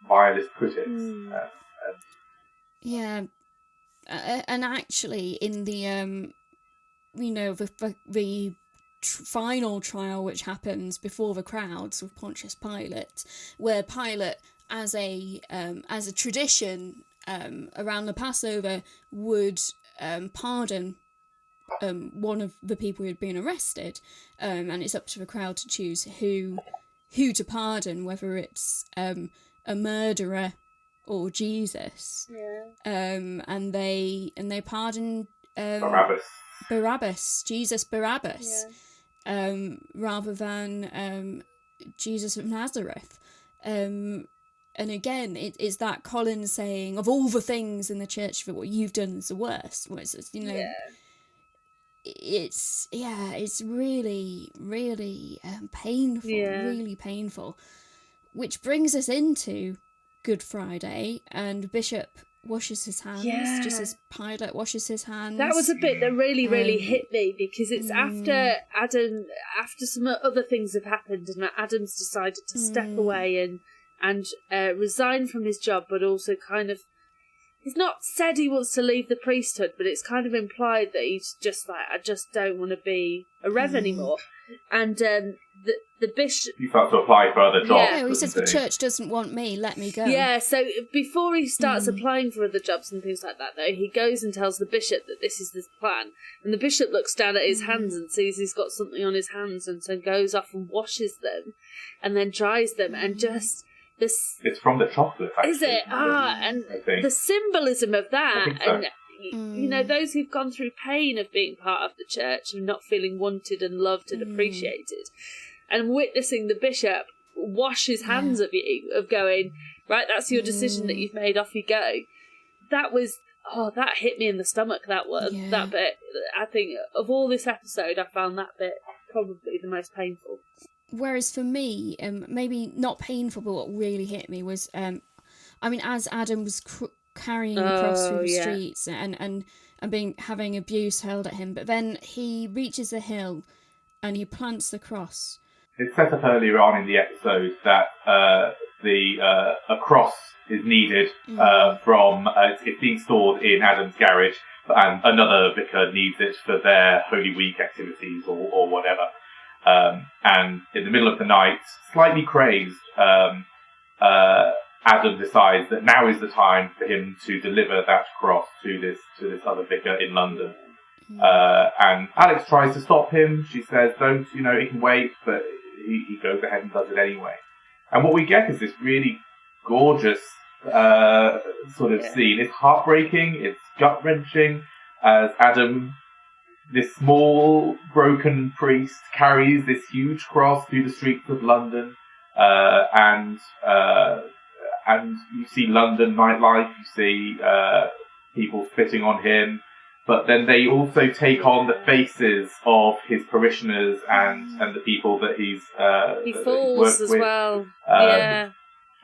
vilest critics. And actually in the the final trial which happens before the crowds with Pontius Pilate, where Pilate, as a tradition around the Passover, would pardon one of the people who had been arrested, and it's up to the crowd to choose who to pardon, whether it's a murderer or Jesus. And they pardon Barabbas, Jesus Barabbas, rather than Jesus of Nazareth. And again, it's that Colin saying, of all the things in the church, that what you've done is the worst. It's really, really painful, really painful. Which brings us into Good Friday, and Bishop washes his hands, just as Pilate washes his hands. That was a bit that really, really hit me, because it's after some other things have happened, and Adam's decided to step away and resign from his job, but also kind of, he's not said he wants to leave the priesthood, but it's kind of implied that he's just like, I just don't want to be a Rev anymore. And the bishop... He starts to apply for other jobs. Yeah, he says the church doesn't want me, let me go. Yeah, so before he starts applying for other jobs and things like that, though, he goes and tells the bishop that this is his plan. And the bishop looks down at his hands and sees he's got something on his hands, and so goes off and washes them and then dries them, and just... It's from the chocolate, actually. Is it? And the symbolism of that, so. And you know, those who've gone through pain of being part of the church and not feeling wanted and loved and appreciated, and witnessing the bishop wash his hands of you, of going, right, that's your decision that you've made, off you go. That was, that hit me in the stomach, that one, that bit. I think of all this episode, I found that bit probably the most painful. Whereas for me, maybe not painful, but what really hit me was, as Adam was carrying the cross through the streets and having abuse hurled at him, but then he reaches a hill and he plants the cross. It's set up earlier on in the episode that a cross is needed from it's being stored in Adam's garage, and another vicar needs it for their Holy Week activities or whatever. And in the middle of the night, slightly crazed, Adam decides that now is the time for him to deliver that cross to this other vicar in London. And Alex tries to stop him. She says, don't, it can wait, but he goes ahead and does it anyway. And what we get is this really gorgeous sort of scene. It's heartbreaking, it's gut-wrenching, as Adam, this small, broken priest, carries this huge cross through the streets of London, and you see London nightlife, you see people spitting on him, but then they also take on the faces of his parishioners and the people that he falls as well.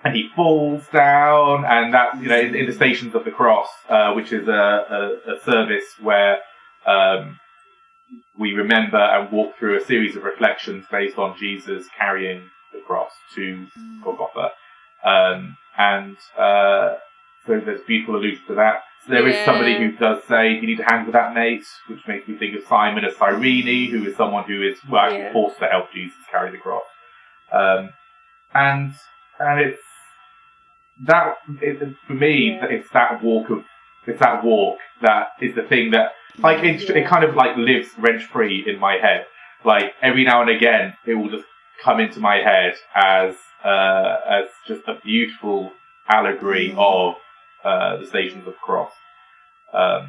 And he falls down, and that, in the Stations of the Cross, which is a service where we remember and walk through a series of reflections based on Jesus carrying the cross to Golgotha. So there's beautiful allusion to that. So there is somebody who does say, you need to hand with that, mate, which makes me think of Simon of Cyrene, who is someone who is actually forced to help Jesus carry the cross. And it's that, for me, it's that walk that is the thing that, it kind of lives rent-free in my head. Every now and again, it will just come into my head as just a beautiful allegory of the Stations of Cross. But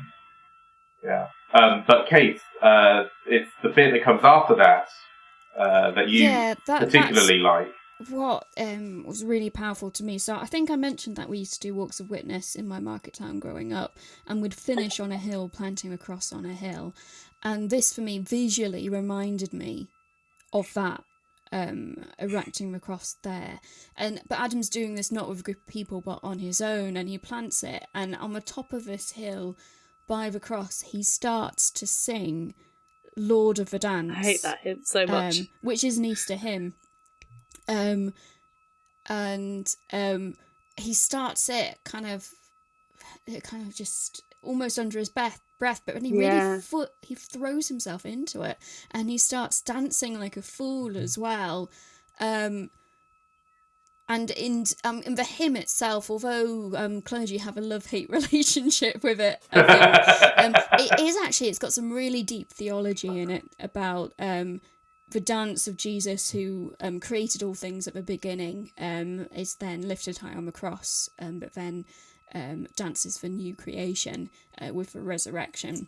Kate, it's the bit that comes after that that you particularly like. What was really powerful to me. So I think I mentioned that we used to do walks of witness in my market town growing up, and we'd finish on a hill, planting a cross on a hill. And this, for me, visually reminded me of that, erecting the cross there. But Adam's doing this not with a group of people, but on his own, and he plants it. And on the top of this hill, by the cross, he starts to sing Lord of the Dance. I hate that hymn so much. Which is an Easter hymn. He starts it kind of just almost under his breath, but when he throws himself into it, and he starts dancing like a fool as well. And in the hymn itself, although clergy have a love-hate relationship with it, I think, it's got some really deep theology in it about the dance of Jesus, who created all things at the beginning, is then lifted high on the cross, but then dances for new creation with the resurrection.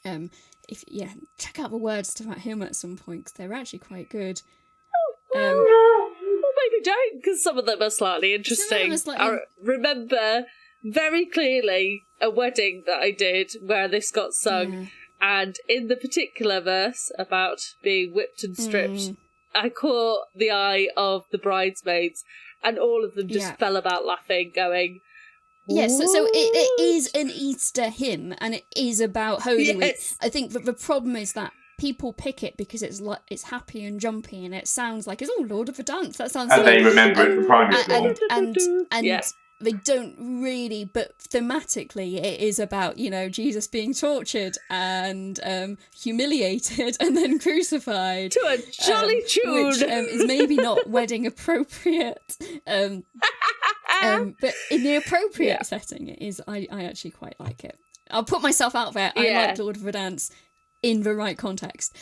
Check out the words to that hymn at some point, because they're actually quite good. Well, maybe don't, because some of them are slightly interesting. I remember very clearly a wedding that I did where this got sung. Yeah. And in the particular verse about being whipped and stripped, I caught the eye of the bridesmaids, and all of them just fell about laughing, going, yes, so it is an Easter hymn, and it is about Holy Week. I think that the problem is that people pick it because it's happy and jumpy, and it sounds like it's Lord of the Dance. That sounds. And they remember it from primary school. And they don't really, but thematically it is about, Jesus being tortured and humiliated and then crucified. To a jolly tune! Which is maybe not wedding appropriate. But in the appropriate setting, it is. I actually quite like it. I'll put myself out there. I like Lord of the Dance in the right context.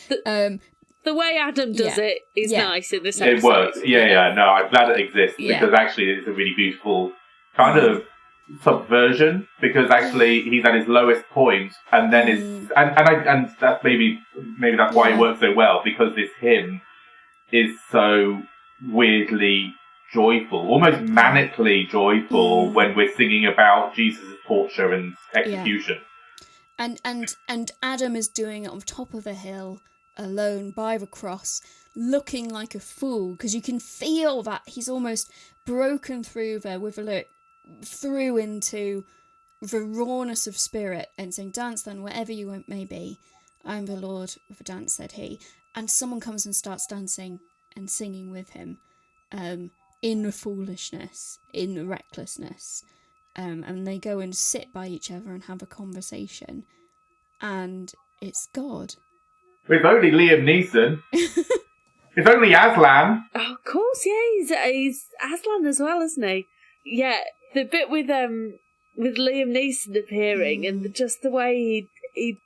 The way Adam does it is nice in this episode. It works. Yeah. No, I'm glad it exists because actually it's a really beautiful kind of subversion, because actually he's at his lowest point and then and that's maybe that's why it works so well, because this hymn is so weirdly joyful, almost manically joyful when we're singing about Jesus' torture and execution. And Adam is doing it on top of a hill, alone by the cross, looking like a fool, because you can feel that he's almost broken through there with a look through into the rawness of spirit and saying, "Dance then, wherever you may be. I'm the Lord of the dance," said he. And someone comes and starts dancing and singing with him, in the foolishness, in the recklessness. And they go and sit by each other and have a conversation. And it's God. It's only Liam Neeson. It's only Aslan. Oh, of course, he's Aslan as well, isn't he? Yeah, the bit with Liam Neeson appearing and just the way he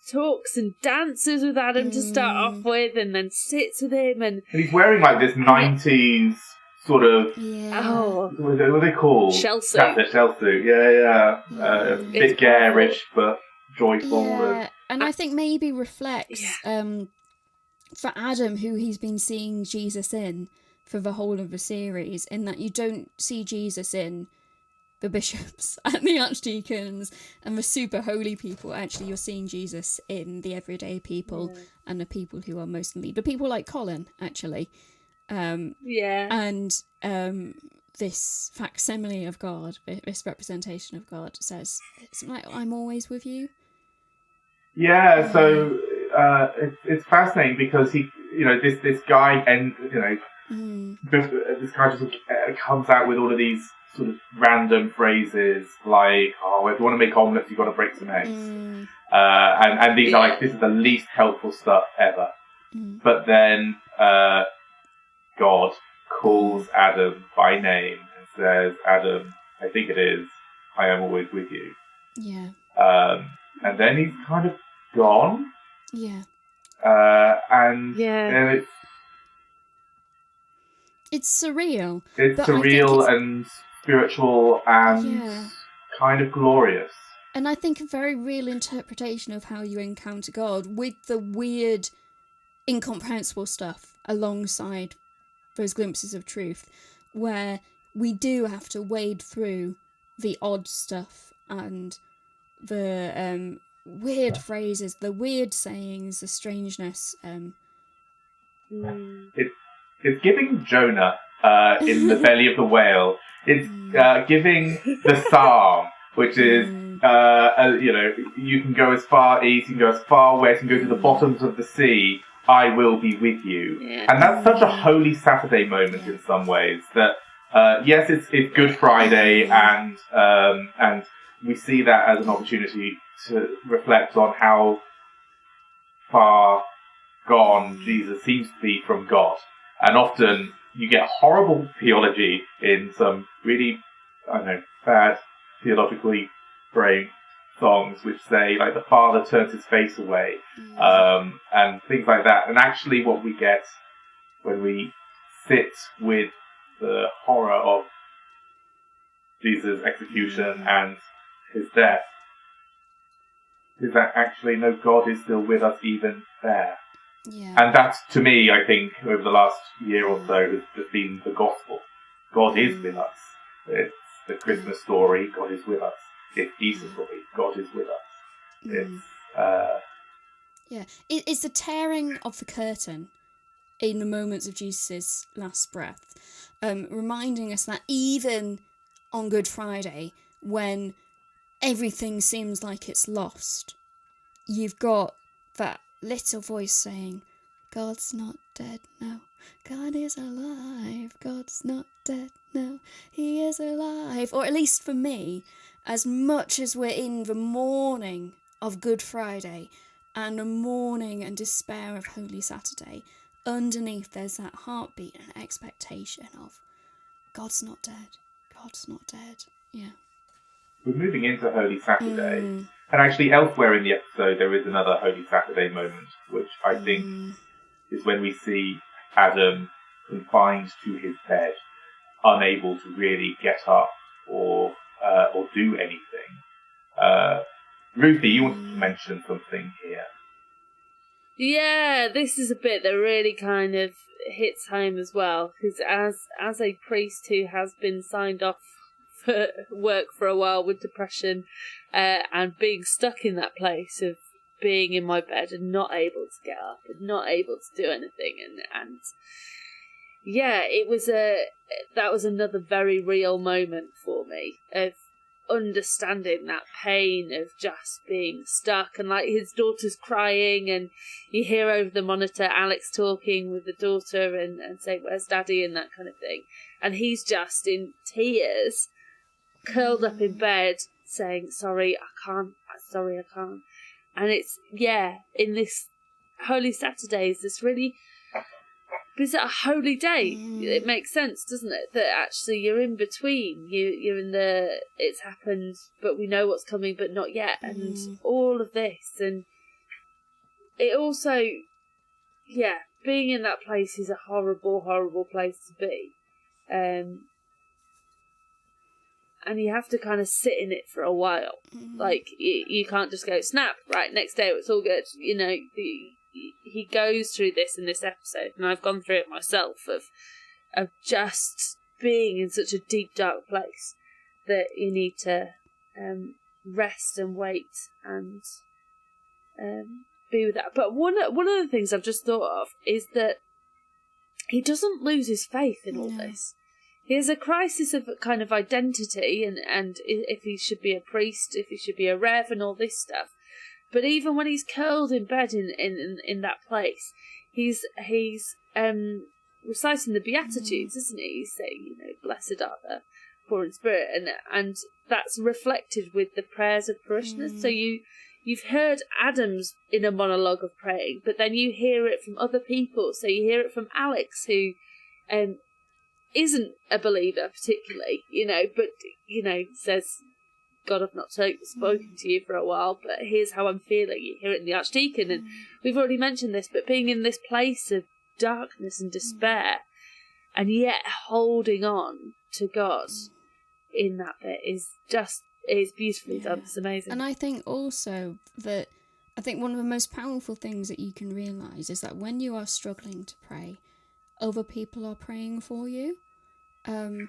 talks and dances with Adam to start off with, and then sits with him, and he's wearing like this 90s sort of what are they called? Shell suit. That's a shell suit. Yeah. A bit garish but joyful. Yeah. And I think maybe reflects for Adam, who he's been seeing Jesus in for the whole of the series, in that you don't see Jesus in the bishops and the archdeacons and the super holy people. Actually, you're seeing Jesus in the everyday people and the people who are most in need. The people like Colin, actually. And this facsimile of God, this representation of God, says, something like, "I'm always with you." Yeah, so it's fascinating because he, this guy, and this guy just comes out with all of these sort of random phrases like, "Oh, if you want to make omelets, you've got to break some eggs," and these are like, this is the least helpful stuff ever. But then God calls Adam by name and says, "Adam, I think it is, I am always with you." Yeah. And then he's kind of gone. Yeah. And it's surreal. It's surreal and spiritual and kind of glorious. And I think a very real interpretation of how you encounter God, with the weird, incomprehensible stuff alongside those glimpses of truth, where we do have to wade through the odd stuff and the weird phrases, the weird sayings, the strangeness. It's giving Jonah in the belly of the whale. It's giving the Psalm, which is, you can go as far east, you can go as far west, you can go to the bottoms of the sea. I will be with you. Yeah. And that's such a Holy Saturday moment in some ways. That yes, it's Good Friday, and we see that as an opportunity to reflect on how far gone Jesus seems to be from God. And often you get horrible theology in some really, bad theologically framed songs which say, like, the Father turns his face away, and things like that. And actually what we get when we sit with the horror of Jesus' execution and his death is that actually, no, God is still with us even there. Yeah. And that's, to me, I think, over the last year or so, has just been the gospel. God is with us. It's the Christmas story, God is with us. It's Easter story, God is with us. It's the tearing of the curtain in the moments of Jesus' last breath, reminding us that even on Good Friday, when everything seems like it's lost, you've got that little voice saying, "God's not dead, no. God is alive, God's not dead, no. He is alive. Or at least for me, as much as we're in the mourning of Good Friday and the mourning and despair of Holy Saturday, underneath there's that heartbeat and expectation of God's not dead, God's not dead. Yeah. We're moving into Holy Saturday, and actually elsewhere in the episode there is another Holy Saturday moment, which I think is when we see Adam confined to his bed, unable to really get up or do anything. Ruthie, you wanted to mention something here. Yeah, this is a bit that really kind of hits home as well, because as a priest who has been signed off for work for a while with depression, and being stuck in that place of being in my bed and not able to get up and not able to do anything, and yeah, that was another very real moment for me of understanding that pain of just being stuck, and like his daughter's crying and you hear over the monitor Alex talking with the daughter and saying, "Where's Daddy?" and that kind of thing, and he's just in tears, curled up in bed saying, sorry I can't, and it's, yeah, in this Holy Saturday is this really, is it a holy day? It makes sense, doesn't it, that actually you're in between, you're in the, it's happened but we know what's coming but not yet, and all of this, and it also, yeah, being in that place is a horrible place to be, and you have to kind of sit in it for a while. Like, you can't just go, snap, right, next day it's all good. You know, he goes through this in this episode, and I've gone through it myself, of just being in such a deep, dark place that you need to rest and wait and be with that. But one of the things I've just thought of is that he doesn't lose his faith in all this. He has a crisis of kind of identity and if he should be a priest, if he should be a rev and all this stuff. But even when he's curled in bed in that place, he's reciting the Beatitudes, isn't he? He's saying, you know, blessed are the poor in spirit, and that's reflected with the prayers of parishioners. So you've heard Adam's inner monologue of praying, but then you hear it from other people. So you hear it from Alex, who isn't a believer particularly, you know, but, you know, says, God, I've not spoken to you for a while, but here's how I'm feeling. You hear it in the Archdeacon, and we've already mentioned this, but being in this place of darkness and despair, and yet holding on to God in that bit is beautifully done. It's amazing. And I think also that, one of the most powerful things that you can realise is that when you are struggling to pray, other people are praying for you. And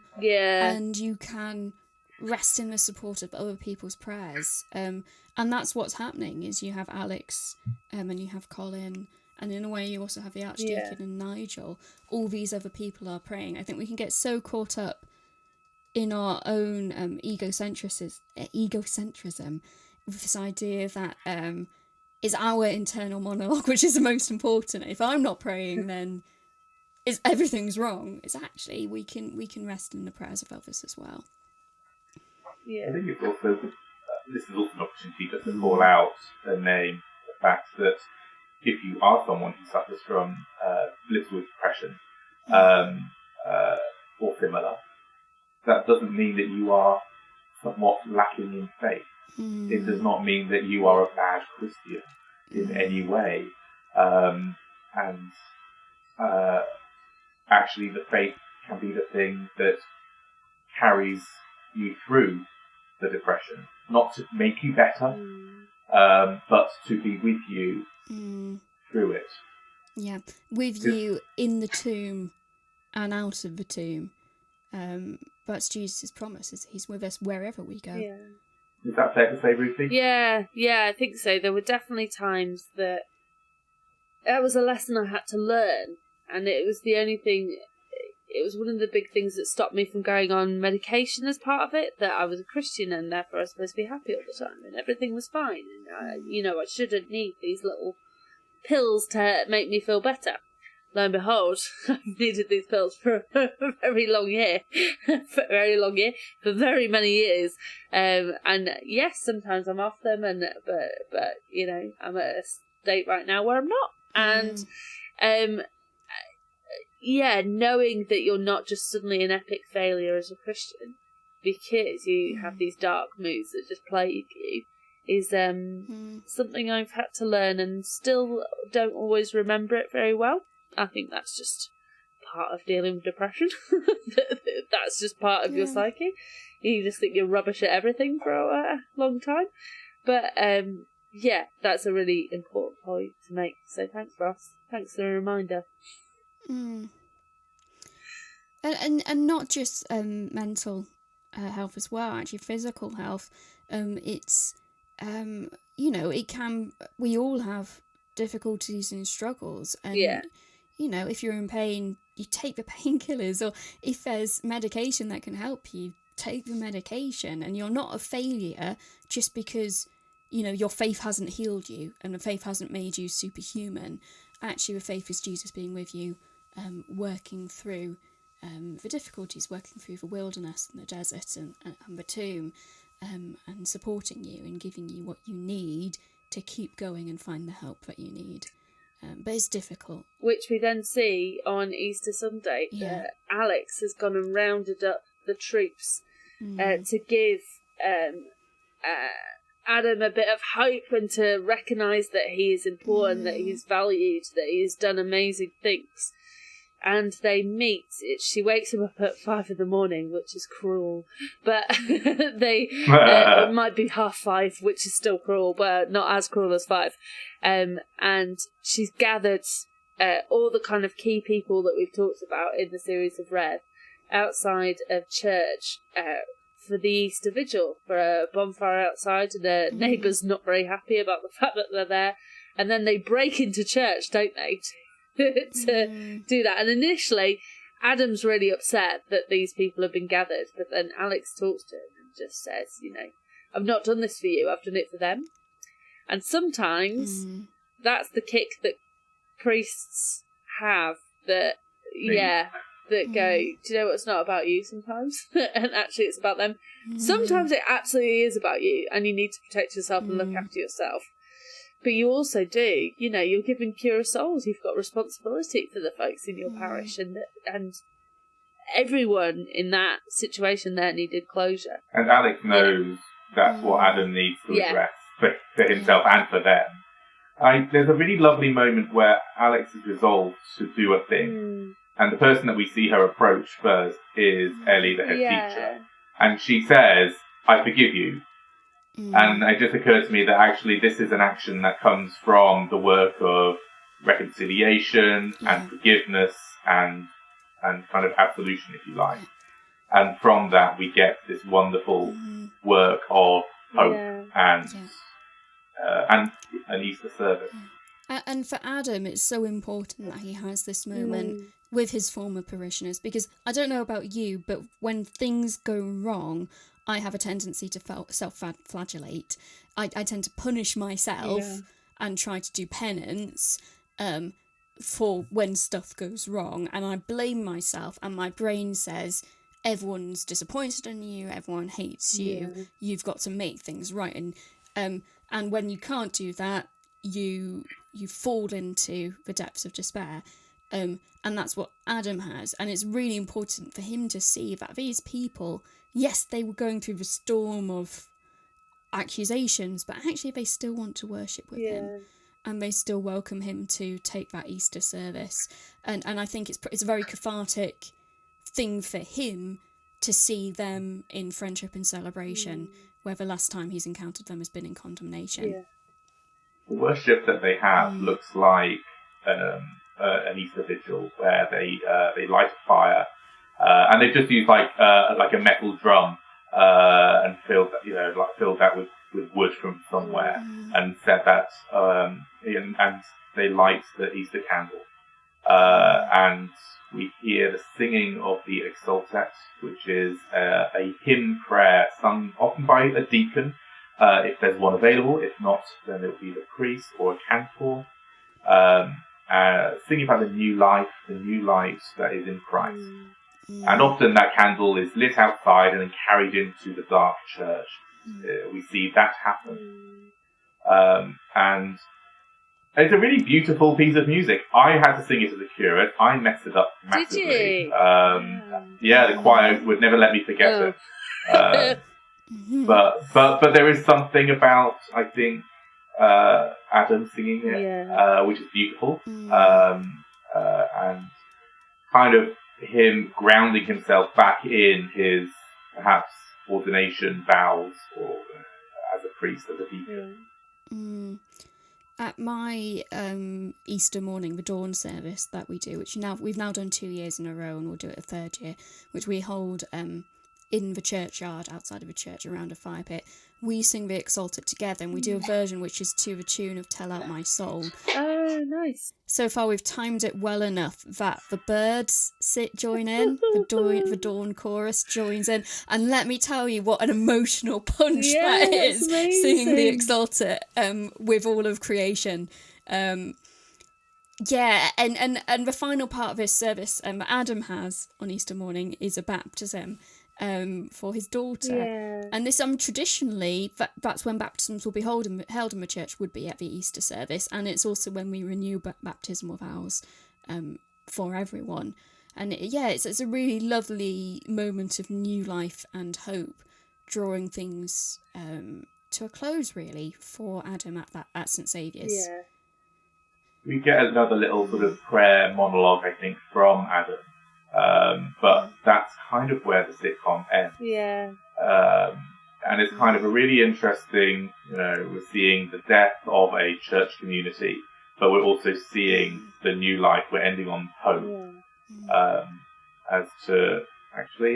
you can rest in the support of other people's prayers. And that's what's happening, is you have Alex and you have Colin, and in a way you also have the Archdeacon and Nigel. All these other people are praying. I think we can get so caught up in our own egocentrism with this idea that is our internal monologue, which is the most important. If I'm not praying, then everything's wrong. It's actually we can rest in the prayers of others as well. Yeah. I think it's also this is also an opportunity just to call out and name the fact that if you are someone who suffers from lives with depression or similar, that doesn't mean that you are somewhat lacking in faith. It does not mean that you are a bad Christian in any way. Actually, the faith can be the thing that carries you through the depression, not to make you better, but to be with you through it. Yeah, with you in the tomb and out of the tomb. That's Jesus' promise, is he's with us wherever we go. Yeah. Is that fair to say, Ruthie? Yeah, I think so. There were definitely times that was a lesson I had to learn, and it was the only thing. It was one of the big things that stopped me from going on medication as part of it, that I was a Christian and therefore I was supposed to be happy all the time and everything was fine. And, I shouldn't need these little pills to make me feel better. lo and behold, I've needed these pills for a very long year, for very many years. And yes, sometimes I'm off them, but you know, I'm at a state right now where I'm not. And knowing that you're not just suddenly an epic failure as a Christian because you have these dark moods that just plague you is something I've had to learn, and still don't always remember it very well. I think that's just part of dealing with depression. That's just part of your psyche. You just think you're rubbish at everything for a long time. But that's a really important point to make. So thanks, Ross. Thanks for the reminder. And not just mental health as well. Actually, physical health. It's we all have difficulties and struggles, and you know, if you're in pain, you take the painkillers, or if there's medication that can help you, take the medication. And you're not a failure just because, you know, your faith hasn't healed you and the faith hasn't made you superhuman. Actually, the faith is Jesus being with you, working through the difficulties, working through the wilderness and the desert and the tomb, and supporting you and giving you what you need to keep going and find the help that you need. But it's difficult. Which we then see on Easter Sunday. Alex has gone and rounded up the troops to give Adam a bit of hope and to recognise that he is important, that he's valued, that he's done amazing things. And they meet. She wakes him up at 5 a.m, which is cruel. But it might be 5:30, which is still cruel, but not as cruel as 5. And she's gathered all the kind of key people that we've talked about in the series of Revd outside of church for the Easter Vigil, for a bonfire outside, and the neighbours not very happy about the fact that they're there. And then they break into church, don't they? to do that. And initially Adam's really upset that these people have been gathered, but then Alex talks to him and just says, you know, I've not done this for you, I've done it for them. And sometimes that's the kick that priests have, that that go, do you know what, it's not about you sometimes, and actually it's about them. Sometimes it absolutely is about you, and you need to protect yourself and look after yourself. But you also do, you know, you're giving Cure Souls. You've got responsibility for the folks in your parish, and everyone in that situation there needed closure. And Alex knows that's what Adam needs to address for himself and for them. There's a really lovely moment where Alex is resolved to do a thing, and the person that we see her approach first is Ellie, the head teacher, and she says, "I forgive you." And it just occurred to me that actually this is an action that comes from the work of reconciliation and forgiveness and kind of absolution, if you like. And from that we get this wonderful work of hope and an Easter service. And for Adam, it's so important that he has this moment with his former parishioners, because I don't know about you, but when things go wrong, I have a tendency to self-flagellate. I tend to punish myself and try to do penance for when stuff goes wrong. And I blame myself, and my brain says, everyone's disappointed in you, everyone hates you, you've got to make things right. And when you can't do that, you fall into the depths of despair. And that's what Adam has. And it's really important for him to see that these people, yes, they were going through the storm of accusations, but actually they still want to worship with him, and they still welcome him to take that Easter service. And I think it's a very cathartic thing for him to see them in friendship and celebration, where the last time he's encountered them has been in condemnation. The worship that they have looks like an Easter vigil where they light a fire. And they just use like a metal drum and fill that with wood from somewhere and set that and they light the Easter candle. And we hear the singing of the Exsultet, which is a hymn prayer sung often by a deacon, if there's one available. If not, then it'll be the priest or a cantor. singing about the new life, the new light that is in Christ. And often that candle is lit outside and then carried into the dark church. We see that happen. And it's a really beautiful piece of music. I had to sing it as a curate. I messed it up massively. Did you? The choir would never let me forget it. But there is something about, I think, Adam singing it, which is beautiful. And kind of him grounding himself back in his, perhaps, ordination vows or as a priest, as a deacon. At my Easter morning, the dawn service that we do, which we've now done 2 years in a row, and we'll do it a third year, which we hold in the churchyard, outside of a church, around a fire pit. We sing the Exalted together, and we do a version which is to the tune of Tell Out My Soul. Oh, nice. So far we've timed it well enough that the birds join in, the dawn chorus joins in, and let me tell you what an emotional punch that is, singing the Exalted with all of creation. And the final part of this service Adam has on Easter morning is a baptism for his daughter, and this traditionally that's when baptisms will be held in the church, would be at the Easter service, and it's also when we renew baptismal vows for everyone, and it's a really lovely moment of new life and hope, drawing things to a close really for Adam at St Saviour's. We get another little sort of prayer monologue, I think, from Adam. But that's kind of where the sitcom ends. And it's kind of a really interesting, we're seeing the death of a church community, but we're also seeing the new life. We're ending on hope. As to, actually,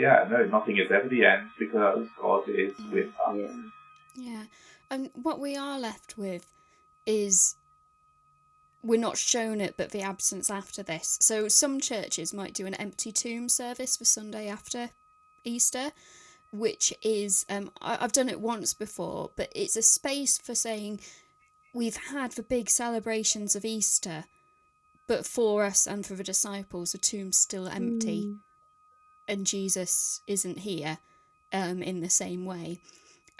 nothing is ever the end because God is with us. And what we are left with is, we're not shown it, but the absence after this. So some churches might do an empty tomb service for Sunday after Easter, which is, I've done it once before, but it's a space for saying, we've had the big celebrations of Easter, but for us and for the disciples, the tomb's still empty, and Jesus isn't here in the same way.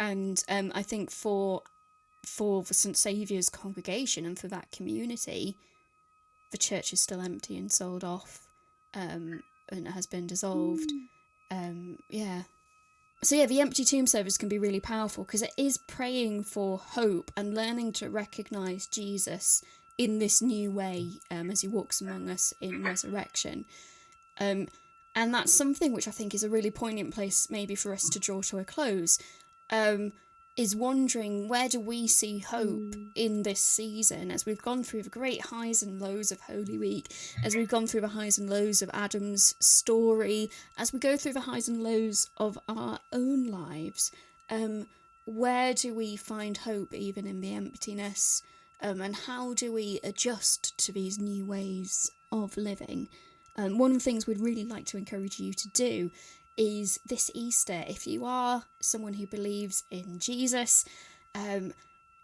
And I think for the St Saviour's congregation and for that community, the church is still empty and sold off, and it has been dissolved. So the empty tomb service can be really powerful because it is praying for hope and learning to recognise Jesus in this new way as he walks among us in resurrection. And that's something which I think is a really poignant place maybe for us to draw to a close. Is wondering, where do we see hope in this season, as we've gone through the great highs and lows of Holy Week, as we've gone through the highs and lows of Adam's story, as we go through the highs and lows of our own lives, where do we find hope even in the emptiness, and how do we adjust to these new ways of living? One of the things we'd really like to encourage you to do is this Easter, if you are someone who believes in Jesus,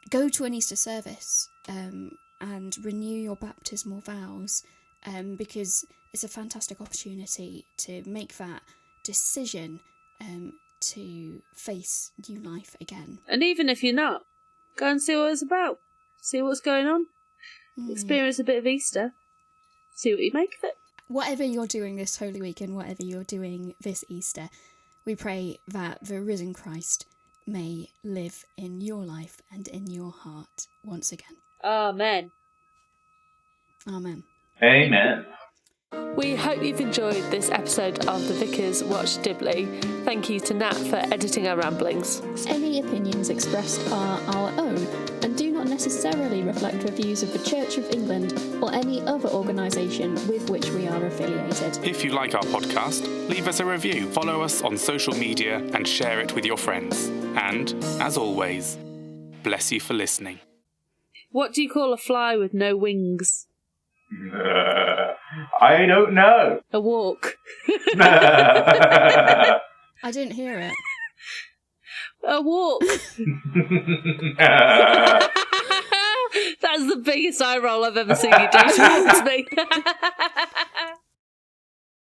go to an Easter service and renew your baptismal vows, because it's a fantastic opportunity to make that decision to face new life again. And even if you're not, go and see what it's about. See what's going on. Experience a bit of Easter. See what you make of it. Whatever you're doing this Holy Week and whatever you're doing this Easter, we pray that the risen Christ may live in your life and in your heart once again. Amen. Amen. Amen. We hope you've enjoyed this episode of the Vicars Watch Dibley. Thank you to Nat for editing our ramblings. Any opinions expressed are our own and do not necessarily reflect the views of the Church of England or any other organisation with which we are affiliated. If you like our podcast, leave us a review, follow us on social media and share it with your friends. And, as always, bless you for listening. What do you call a fly with no wings? I don't know. A walk. I didn't hear it. A walk. That's the the biggest eye roll I've ever seen you do towards me.